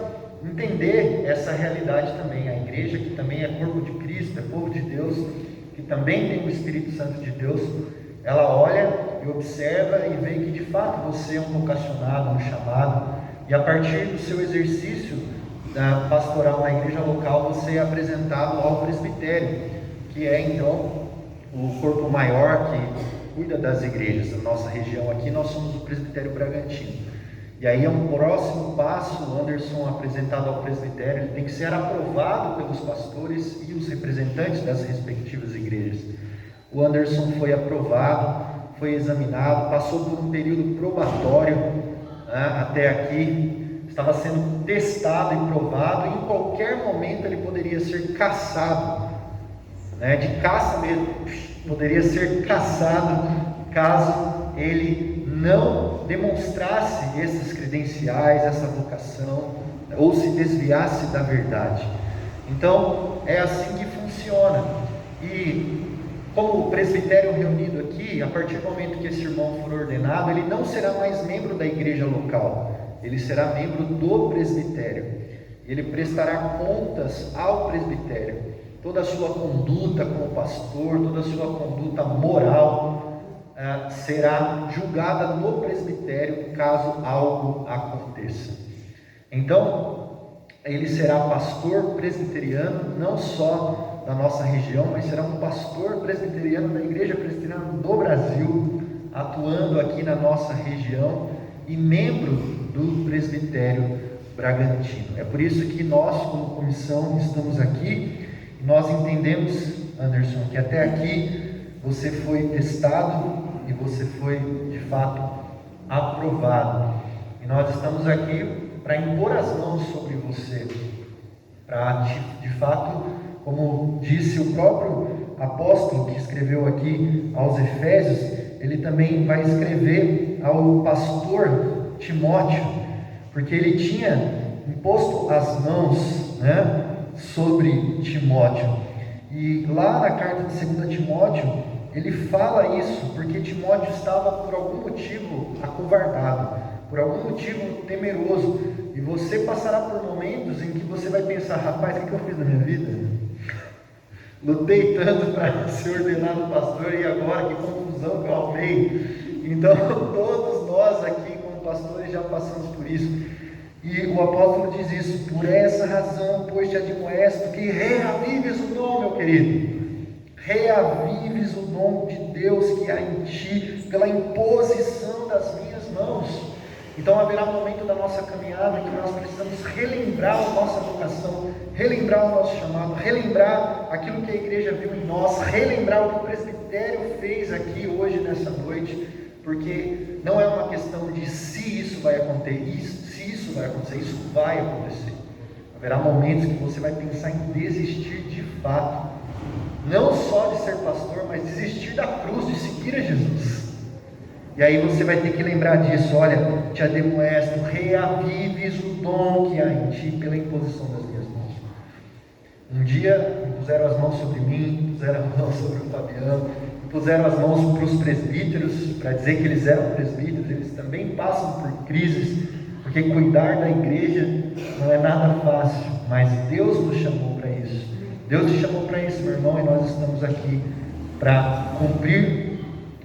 entender essa realidade também. A igreja, que também é corpo de Cristo, é povo de Deus, que também tem o Espírito Santo de Deus, ela olha e observa e vê que de fato você é um vocacionado, um chamado, e a partir do seu exercício pastoral na igreja local, você é apresentado ao presbitério, que é então o corpo maior que cuida das igrejas. Na nossa região aqui nós somos o Presbitério Bragantino, e aí é um próximo passo. O Anderson, apresentado ao presbitério, ele tem que ser aprovado pelos pastores e os representantes das respectivas igrejas. O Anderson foi aprovado, foi examinado, passou por um período probatório, até aqui, estava sendo testado e provado, e em qualquer momento ele poderia ser cassado, de caça mesmo, poderia ser cassado caso ele não demonstrasse esses credenciais, essa vocação, ou se desviasse da verdade. Então é assim que funciona. E como o presbitério reunido aqui, a partir do momento que esse irmão for ordenado, ele não será mais membro da igreja local, ele será membro do presbitério. Ele prestará contas ao presbitério. Toda a sua conduta como pastor, toda a sua conduta moral será julgada no presbitério caso algo aconteça. Então, ele será pastor presbiteriano, não só da nossa região, mas será um pastor presbiteriano da Igreja Presbiteriana do Brasil, atuando aqui na nossa região e membro do presbitério Bragantino. É por isso que nós, como comissão, estamos aqui e nós entendemos, Anderson, que até aqui você foi testado e você foi de fato aprovado. E nós estamos aqui para impor as mãos sobre você, para de fato, como disse o próprio apóstolo que escreveu aqui aos Efésios, ele também vai escrever ao pastor Timóteo, porque ele tinha imposto as mãos, sobre Timóteo. E lá na carta de 2 Timóteo, ele fala isso, porque Timóteo estava por algum motivo acovardado, por algum motivo temeroso, e você passará por momentos em que você vai pensar: rapaz, o que eu fiz na minha vida? Lutei tanto para ser ordenado pastor e agora que confusão que eu arrumei. Então todos nós aqui como pastores já passamos por isso, e o apóstolo diz isso: por essa razão, pois te admoesto que reavives o dom, meu querido, reavives o dom de Deus que há em ti, pela imposição das minhas mãos. Então haverá um momento da nossa caminhada que nós precisamos relembrar a nossa vocação, relembrar o nosso chamado, relembrar aquilo que a igreja viu em nós, relembrar o que o presbitério fez aqui hoje nessa noite, porque não é uma questão de se isso vai acontecer, isso vai acontecer. Haverá momentos que você vai pensar em desistir de fato, não só de ser pastor, mas desistir da cruz, de seguir a Jesus. E aí você vai ter que lembrar disso: olha, te admoesto, reavives o dom que há em ti pela imposição das minhas mãos. Um dia puseram as mãos sobre mim, puseram as mãos sobre o Fabiano, puseram as mãos para os presbíteros, para dizer que eles eram presbíteros. Eles também passam por crises, porque cuidar da igreja não é nada fácil, mas Deus nos chamou para isso. Deus te chamou para isso, meu irmão, e nós estamos aqui para cumprir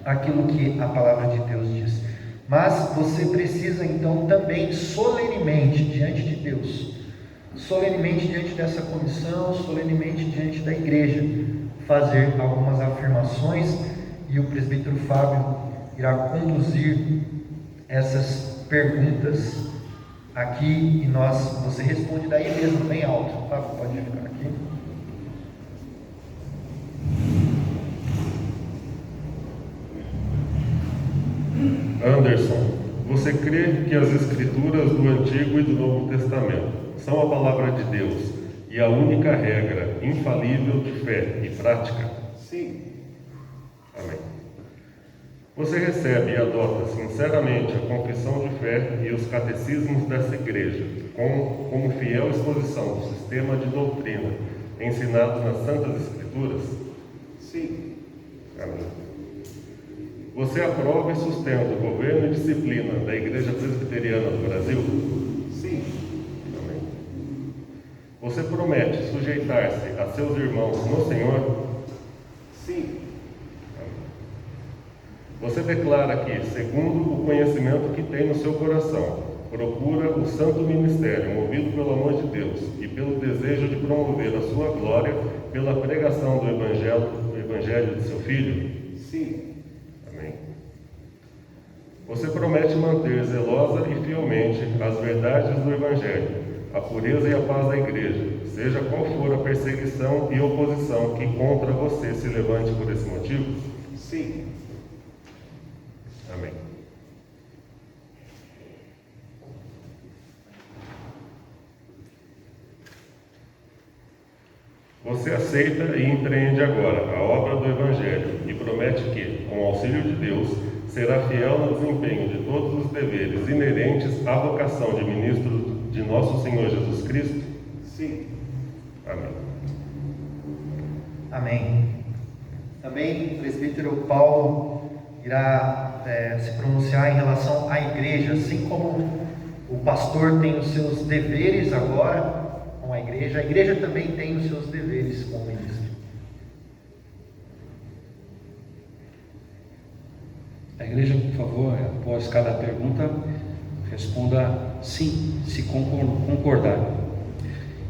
aquilo que a palavra de Deus diz. Mas você precisa então também solenemente diante de Deus, solenemente diante dessa comissão, solenemente diante da igreja, fazer algumas afirmações, e o presbítero Fábio irá conduzir essas perguntas aqui, e você responde daí mesmo, bem alto. Fábio, pode ficar aqui. Anderson, você crê que as escrituras do Antigo e do Novo Testamento são a palavra de Deus e a única regra infalível de fé e prática? Sim. Amém. Você recebe e adota sinceramente a confissão de fé e os catecismos dessa igreja, como fiel exposição do sistema de doutrina ensinados nas Santas Escrituras? Sim. Amém. Você aprova e sustenta o governo e disciplina da Igreja Presbiteriana do Brasil? Sim. Amém. Você promete sujeitar-se a seus irmãos no Senhor? Sim. Você declara que, segundo o conhecimento que tem no seu coração, procura o santo ministério movido pelo amor de Deus e pelo desejo de promover a sua glória pela pregação do Evangelho de seu Filho? Sim. Amém. Você promete manter zelosa e fielmente as verdades do Evangelho, a pureza e a paz da Igreja, seja qual for a perseguição e oposição que contra você se levante por esse motivo? Sim. Amém. Você aceita e empreende agora a obra do Evangelho e promete que, com o auxílio de Deus, será fiel no desempenho de todos os deveres inerentes à vocação de ministro de nosso Senhor Jesus Cristo? Sim. Amém. Amém. Também o presbítero Paulo irá se pronunciar em relação à igreja, assim como o pastor tem os seus deveres agora, a igreja também tem os seus deveres como ministro. A igreja, por favor, após cada pergunta, responda sim, se concordar.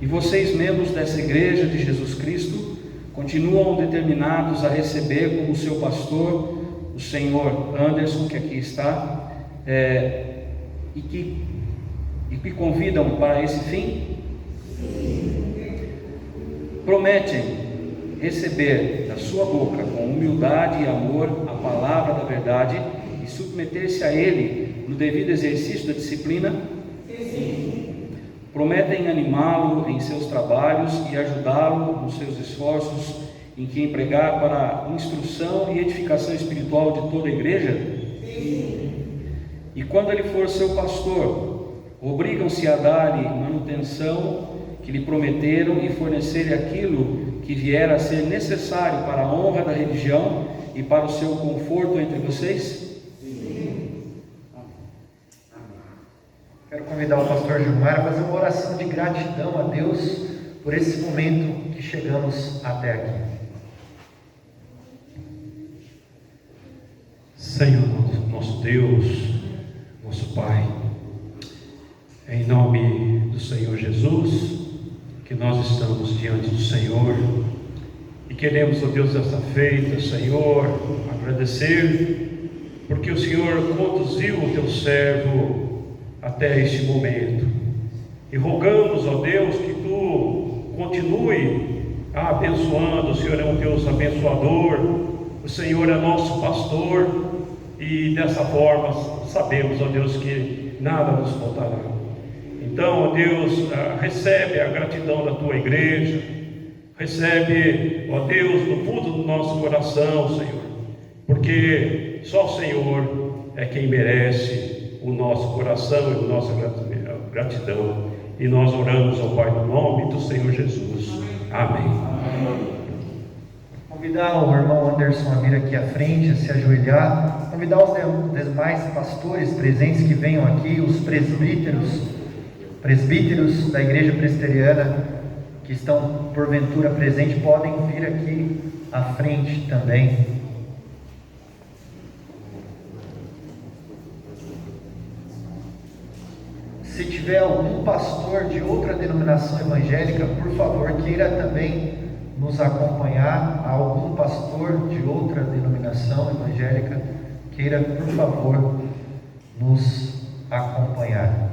E vocês, membros dessa igreja de Jesus Cristo, continuam determinados a receber como seu pastor o senhor Anderson, que aqui está, e que convidam para esse fim? Prometem receber da sua boca com humildade e amor a palavra da verdade e submeter-se a ele no devido exercício da disciplina? Sim. Prometem animá-lo em seus trabalhos e ajudá-lo nos seus esforços em que empregar para a instrução e edificação espiritual de toda a igreja? Sim. E quando ele for seu pastor, obrigam-se a dar-lhe manutenção que lhe prometeram e fornecer-lhe aquilo que vier a ser necessário para a honra da religião e para o seu conforto entre vocês? Sim. Quero convidar o pastor Gilmar a fazer uma oração de gratidão a Deus por esse momento que chegamos até aqui. Senhor, nosso Deus, nosso Pai, em nome do Senhor Jesus, que nós estamos diante do Senhor e queremos, ó Deus, essa feita, Senhor, agradecer porque o Senhor conduziu o teu servo até este momento e rogamos, ó Deus, que tu continue abençoando. O Senhor é um Deus abençoador, o Senhor é nosso pastor e dessa forma sabemos, ó Deus, que nada nos faltará. Então, ó Deus, recebe a gratidão da tua igreja, recebe, ó Deus, no fundo do nosso coração, Senhor, porque só o Senhor é quem merece o nosso coração e a nossa gratidão. E nós oramos, ó Pai, no nome do Senhor Jesus. Amém. Convidar o irmão Anderson a vir aqui à frente, a se ajoelhar, convidar os demais pastores presentes que venham aqui, os presbíteros da igreja presbiteriana que estão porventura presentes, podem vir aqui à frente também. Se tiver algum pastor de outra denominação evangélica, por favor, queira também nos acompanhar. Algum pastor de outra denominação evangélica, queira, por favor, nos acompanhar.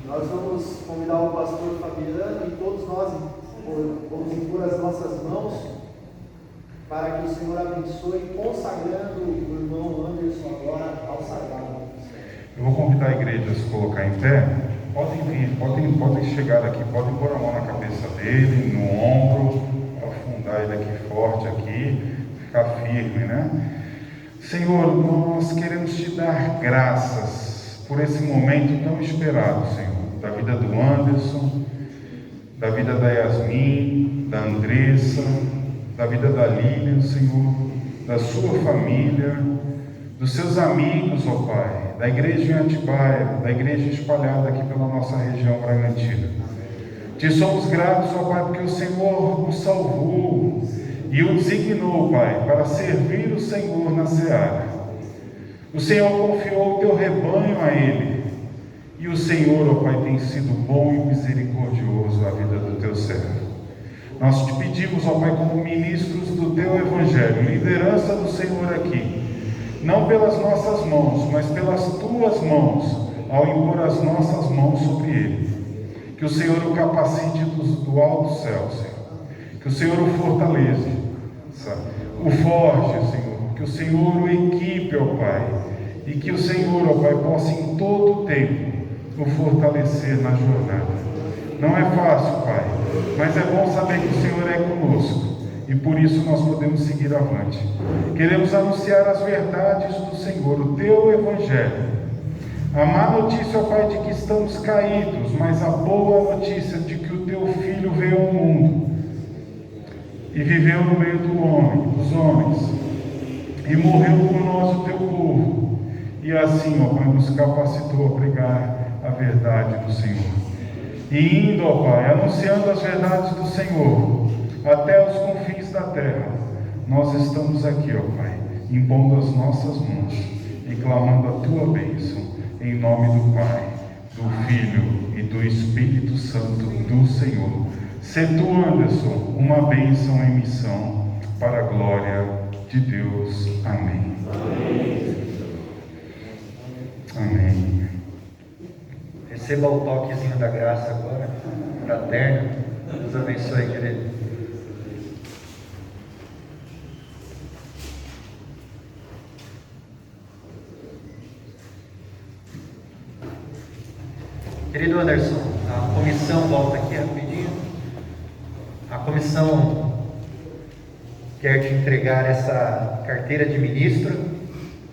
Nós vamos convidar o pastor Fabiano e todos nós vamos impor as nossas mãos para que o Senhor abençoe, consagrando o irmão Anderson agora ao sagrado. Eu vou convidar a igreja a se colocar em pé. Podem vir, podem chegar aqui, podem pôr a mão na cabeça dele, no ombro, afundar ele aqui forte aqui, ficar firme, né? Senhor, nós queremos te dar graças por esse momento tão esperado, Senhor, da vida do Anderson, da vida da Yasmin, da Andressa, da vida da Lilian, Senhor, da sua família, dos seus amigos, ó Pai, da igreja em Atibaia, da igreja espalhada aqui pela nossa região Bragantina. Te somos gratos, ó Pai, porque o Senhor nos salvou e o designou, Pai, para servir o Senhor na seara. O Senhor confiou o teu rebanho a Ele, e o Senhor, ó Pai, tem sido bom e misericordioso à vida do teu servo. Nós te pedimos, ó Pai, como ministros do teu Evangelho, liderança do Senhor aqui, não pelas nossas mãos, mas pelas tuas mãos, ao impor as nossas mãos sobre ele. Que o Senhor o capacite do alto céu, Senhor. Que o Senhor o fortaleça, o forge, Senhor. Que o Senhor o equipe, ó Pai. E que o Senhor, ó Pai, possa em todo o tempo o fortalecer na jornada. Não é fácil, Pai, mas é bom saber que o Senhor é conosco. E por isso nós podemos seguir avante. Queremos anunciar as verdades do Senhor, o teu Evangelho. A má notícia, ó Pai, de que estamos caídos, mas a boa notícia de que o teu Filho veio ao mundo e viveu no meio dos homens, e morreu por nós, o teu povo, e assim, ó Pai, nos capacitou a pregar a verdade do Senhor. E indo, ó Pai, anunciando as verdades do Senhor até os confins da terra, nós estamos aqui, ó Pai, impondo as nossas mãos e clamando a Tua bênção, em nome do Pai, do Filho e do Espírito Santo do Senhor. Sê Tu, Anderson, uma bênção em missão, para a glória de Deus. Amém. Amém. Receba o toquezinho da graça agora, fraterno. Deus abençoe, querido. Querido Anderson, a comissão volta aqui rapidinho. A comissão quer te entregar essa carteira de ministro,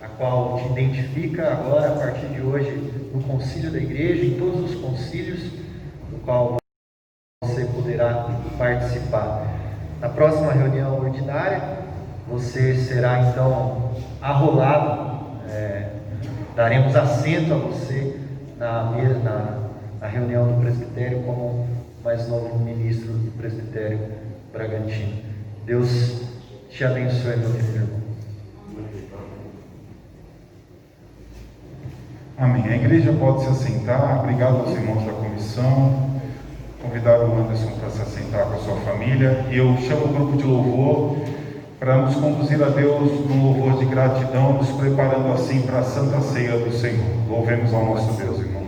a qual te identifica agora, a partir de hoje, no concílio da igreja, em todos os concílios, do qual você poderá participar. Na próxima reunião ordinária, você será então arrolado, daremos assento a você na reunião do presbitério como mais novo ministro do presbitério Bragantino. Deus te abençoe, meu querido irmão. Amém. A igreja pode se assentar. Obrigado aos irmãos da comissão. Convidar o Anderson para se assentar com a sua família. E eu chamo o grupo de louvor para nos conduzir a Deus num louvor de gratidão, nos preparando assim para a Santa Ceia do Senhor. Louvemos ao nosso Deus, irmãos.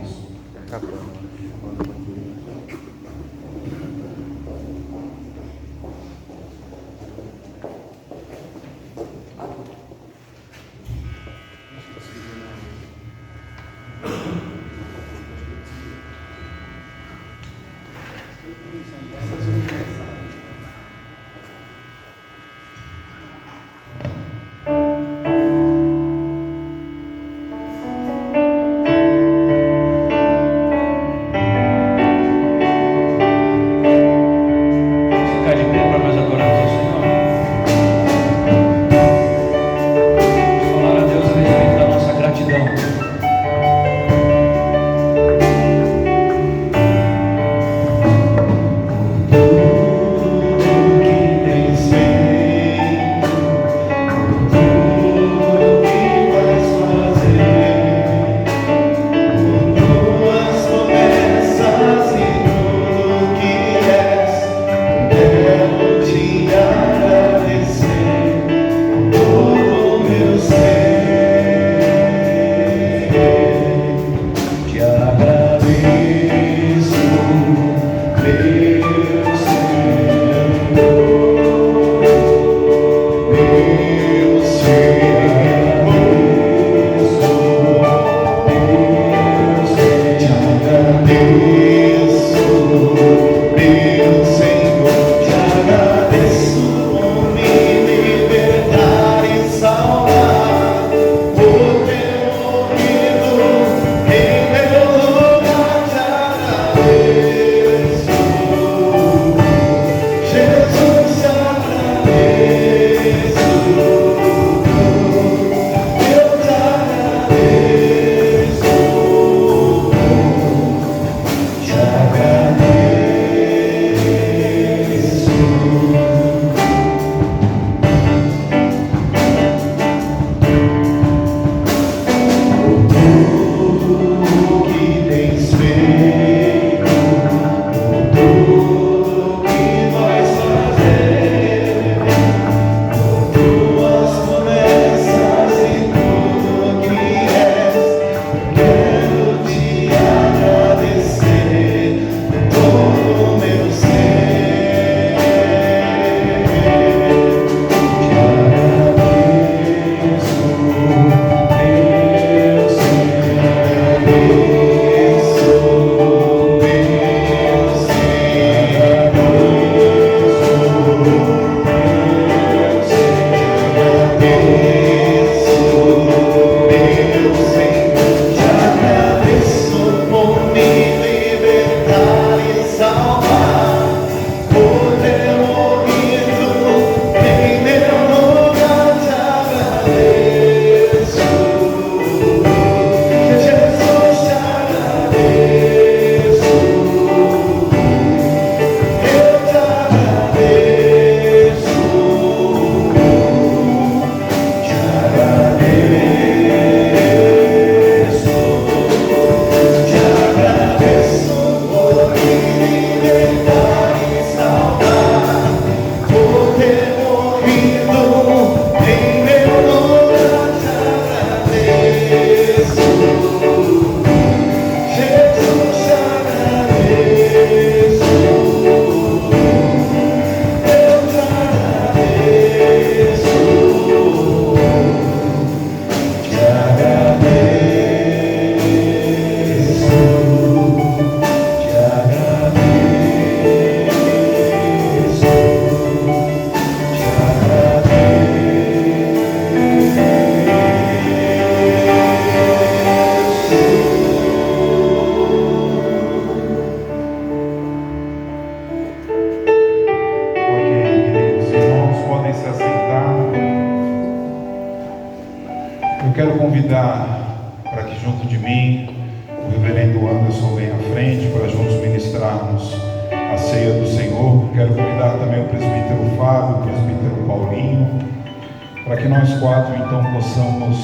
para que nós quatro então possamos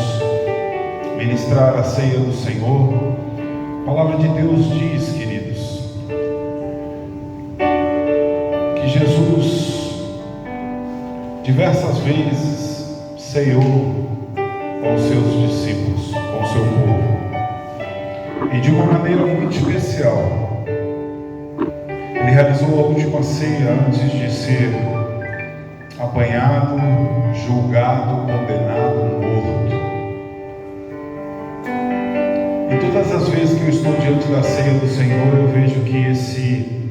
ministrar a ceia do Senhor. A palavra de Deus diz, queridos, que Jesus diversas vezes ceiou com os seus discípulos, com o seu povo, e de uma maneira muito especial. Ele realizou a última ceia antes de ser apanhado, julgado, condenado, morto. E todas as vezes que eu estou diante da ceia do Senhor, eu vejo que esse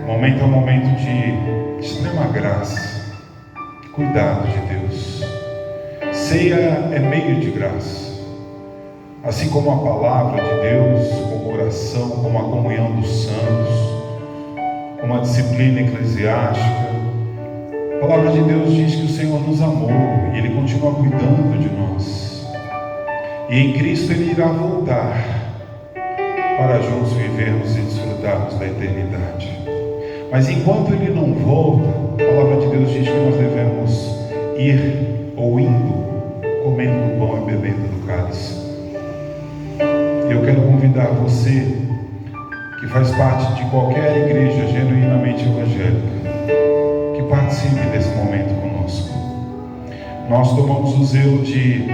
momento é um momento de extrema graça, cuidado de Deus. Ceia é meio de graça. Assim como a palavra de Deus, como a oração, como a comunhão dos santos, como a disciplina eclesiástica, a palavra de Deus diz que o Senhor nos amou e Ele continua cuidando de nós. E em Cristo Ele irá voltar para juntos vivermos e desfrutarmos da eternidade. Mas enquanto Ele não volta, a palavra de Deus diz que nós devemos ir ou indo, comendo do pão e bebendo do cálice. Eu quero convidar você, que faz parte de qualquer igreja genuinamente evangélica, que participe desse momento conosco. Nós tomamos o zelo de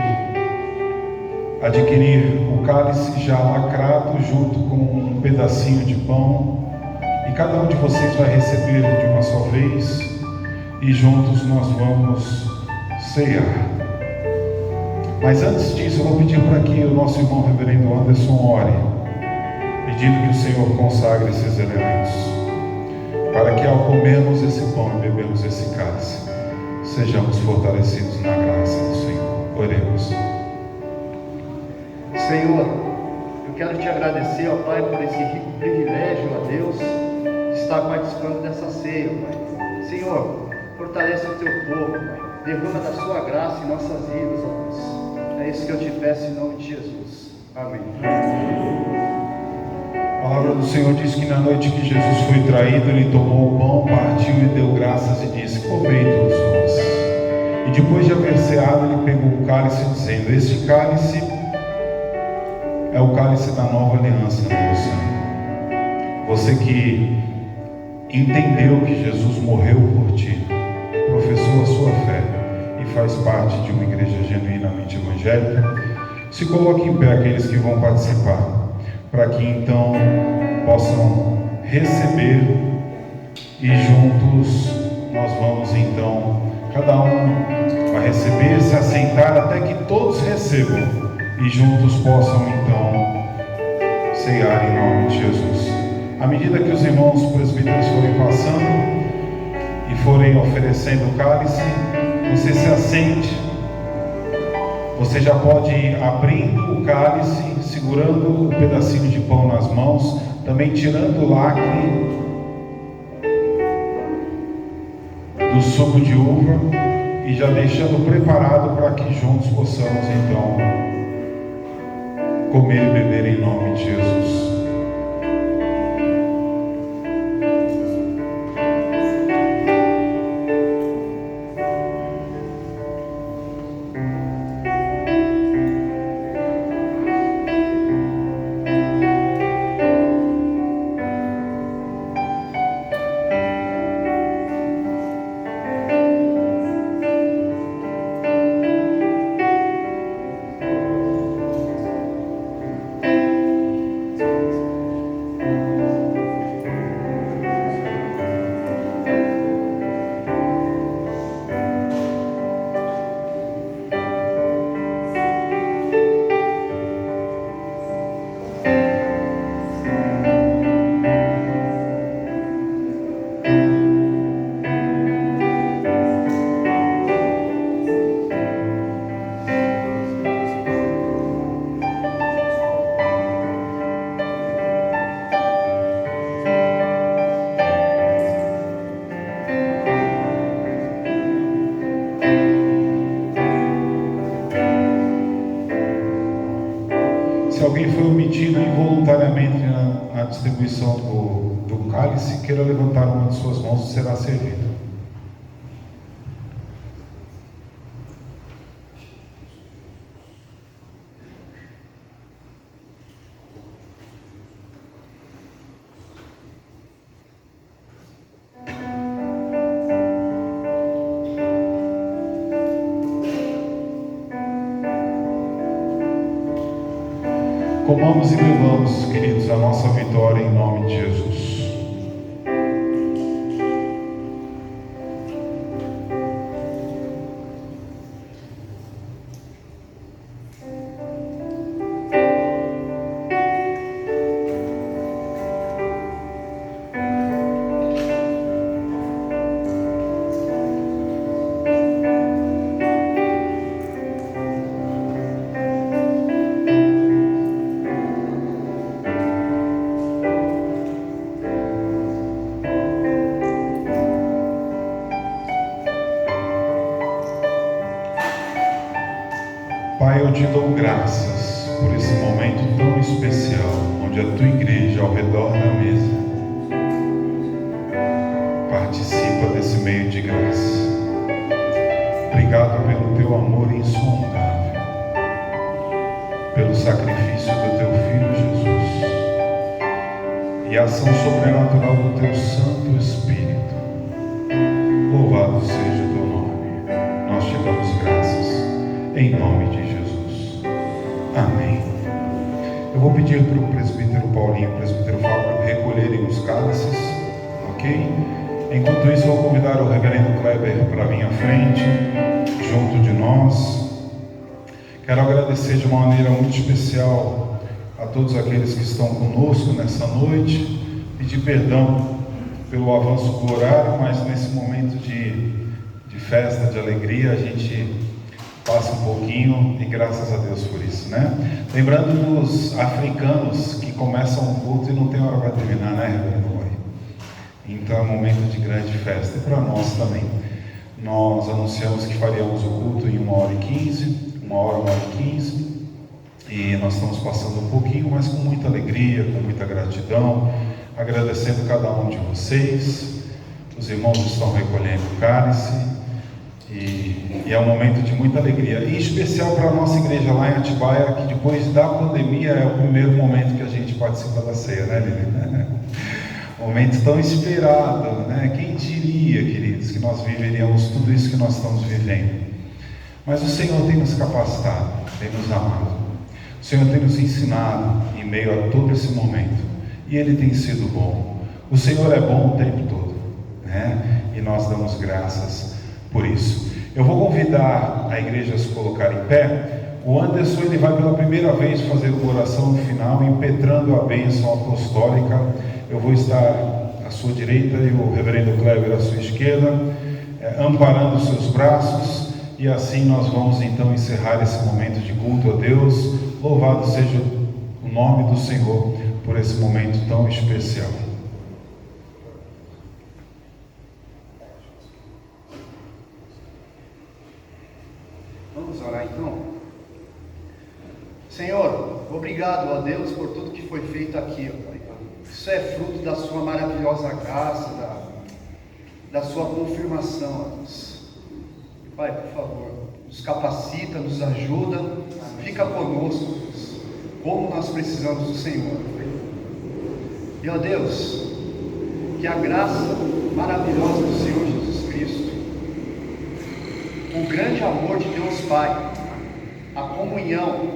adquirir o cálice já lacrado junto com um pedacinho de pão, e cada um de vocês vai receber de uma só vez, e juntos nós vamos ceiar. Mas antes disso, eu vou pedir para que o nosso irmão reverendo Anderson ore, pedindo que o Senhor consagre esses elementos, para que ao comermos esse pão e bebermos esse cálice, sejamos fortalecidos na graça do Senhor. Oremos. Senhor, eu quero te agradecer, ó Pai, por esse rico privilégio, ó Deus, de estar participando dessa ceia, Pai. Senhor, fortalece o teu povo, Pai. Derrama da sua graça em nossas vidas, ó Deus. É isso que eu te peço em nome de Jesus. Amém. A palavra do Senhor diz que na noite que Jesus foi traído, Ele tomou o pão, partiu e deu graças e disse: comei todos vós. E depois de haver ceado, Ele pegou o cálice, dizendo: este cálice é o cálice da nova aliança no meu sangue. Você que entendeu que Jesus morreu por ti, professou a sua fé e faz parte de uma igreja genuinamente evangélica, se coloque em pé aqueles que vão participar, para que então possam receber, e juntos nós vamos então, cada um vai receber, se assentar até que todos recebam, e juntos possam então ceiar em nome de Jesus. À medida que os irmãos presbíteros forem passando e forem oferecendo o cálice, você se assente. Você já pode ir abrindo o cálice, segurando o pedacinho de pão nas mãos, também tirando o lacre do suco de uva e já deixando preparado para que juntos possamos então comer e beber em nome de Jesus. Se alguém foi omitido involuntariamente na distribuição do cálice, queira levantar uma de suas mãos e será servido. tomamos e levamos, queridos, a nossa vitória em nome de Jesus. Pai, eu te dou graças por esse momento tão especial, onde a tua igreja ao redor da mesa participa desse meio de graça. Obrigado pelo teu amor insondável, pelo sacrifício do teu Filho Jesus e a ação sobrenatural do teu Santo Espírito. Louvado seja o teu nome. Nós te damos graças em nome de Jesus. Amém. Eu vou pedir para o presbítero Paulinho e o presbítero Fábio recolherem os cálices, ok? Enquanto isso, eu vou convidar o reverendo Kleber para vir à frente, junto de nós. Quero agradecer de uma maneira muito especial a todos aqueles que estão conosco nessa noite, pedir perdão pelo avanço do horário, mas nesse momento de festa, de alegria, a gente passa um pouquinho e graças a Deus por isso, né? Lembrando dos africanos que começam o culto e não tem hora para terminar, né, reverendo Roy? Então é um momento de grande festa e para nós também. Nós anunciamos que faríamos o culto em 1h15, 1h15, e nós estamos passando um pouquinho, mas com muita alegria, com muita gratidão, agradecendo cada um de vocês. Os irmãos estão recolhendo o cálice. E é um momento de muita alegria, em especial para a nossa igreja lá em Atibaia, que depois da pandemia é o primeiro momento que a gente participa da ceia, né, Lili? Momento tão esperado, né? Quem diria, queridos, que nós viveríamos tudo isso que nós estamos vivendo? Mas o Senhor tem nos capacitado, tem nos amado, o Senhor tem nos ensinado em meio a todo esse momento, e Ele tem sido bom. O Senhor é bom o tempo todo, né? E nós damos graças por isso. Eu vou convidar a igreja a se colocar em pé. O Anderson, ele vai pela primeira vez fazer uma oração no final, impetrando a bênção apostólica. Eu vou estar à sua direita e o reverendo Kleber à sua esquerda, amparando os seus braços, e assim nós vamos então encerrar esse momento de culto a Deus. Louvado seja o nome do Senhor por esse momento tão especial. Vamos orar então? Senhor, obrigado a Deus por tudo que foi feito aqui, ó Pai. Isso é fruto da sua maravilhosa graça, da sua confirmação, ó Deus. Pai, por favor, nos capacita, nos ajuda, fica conosco, Deus, como nós precisamos do Senhor. E ó Deus, que a graça maravilhosa do Senhor Jesus Cristo, o grande amor de Deus Pai, a comunhão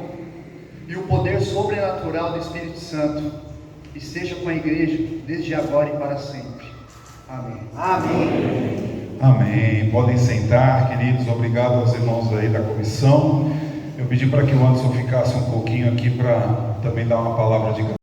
e o poder sobrenatural do Espírito Santo esteja com a igreja desde agora e para sempre. Amém. Amém. Amém. Podem sentar, queridos. Obrigado aos irmãos aí da comissão. Eu pedi para que o Anderson ficasse um pouquinho aqui para também dar uma palavra de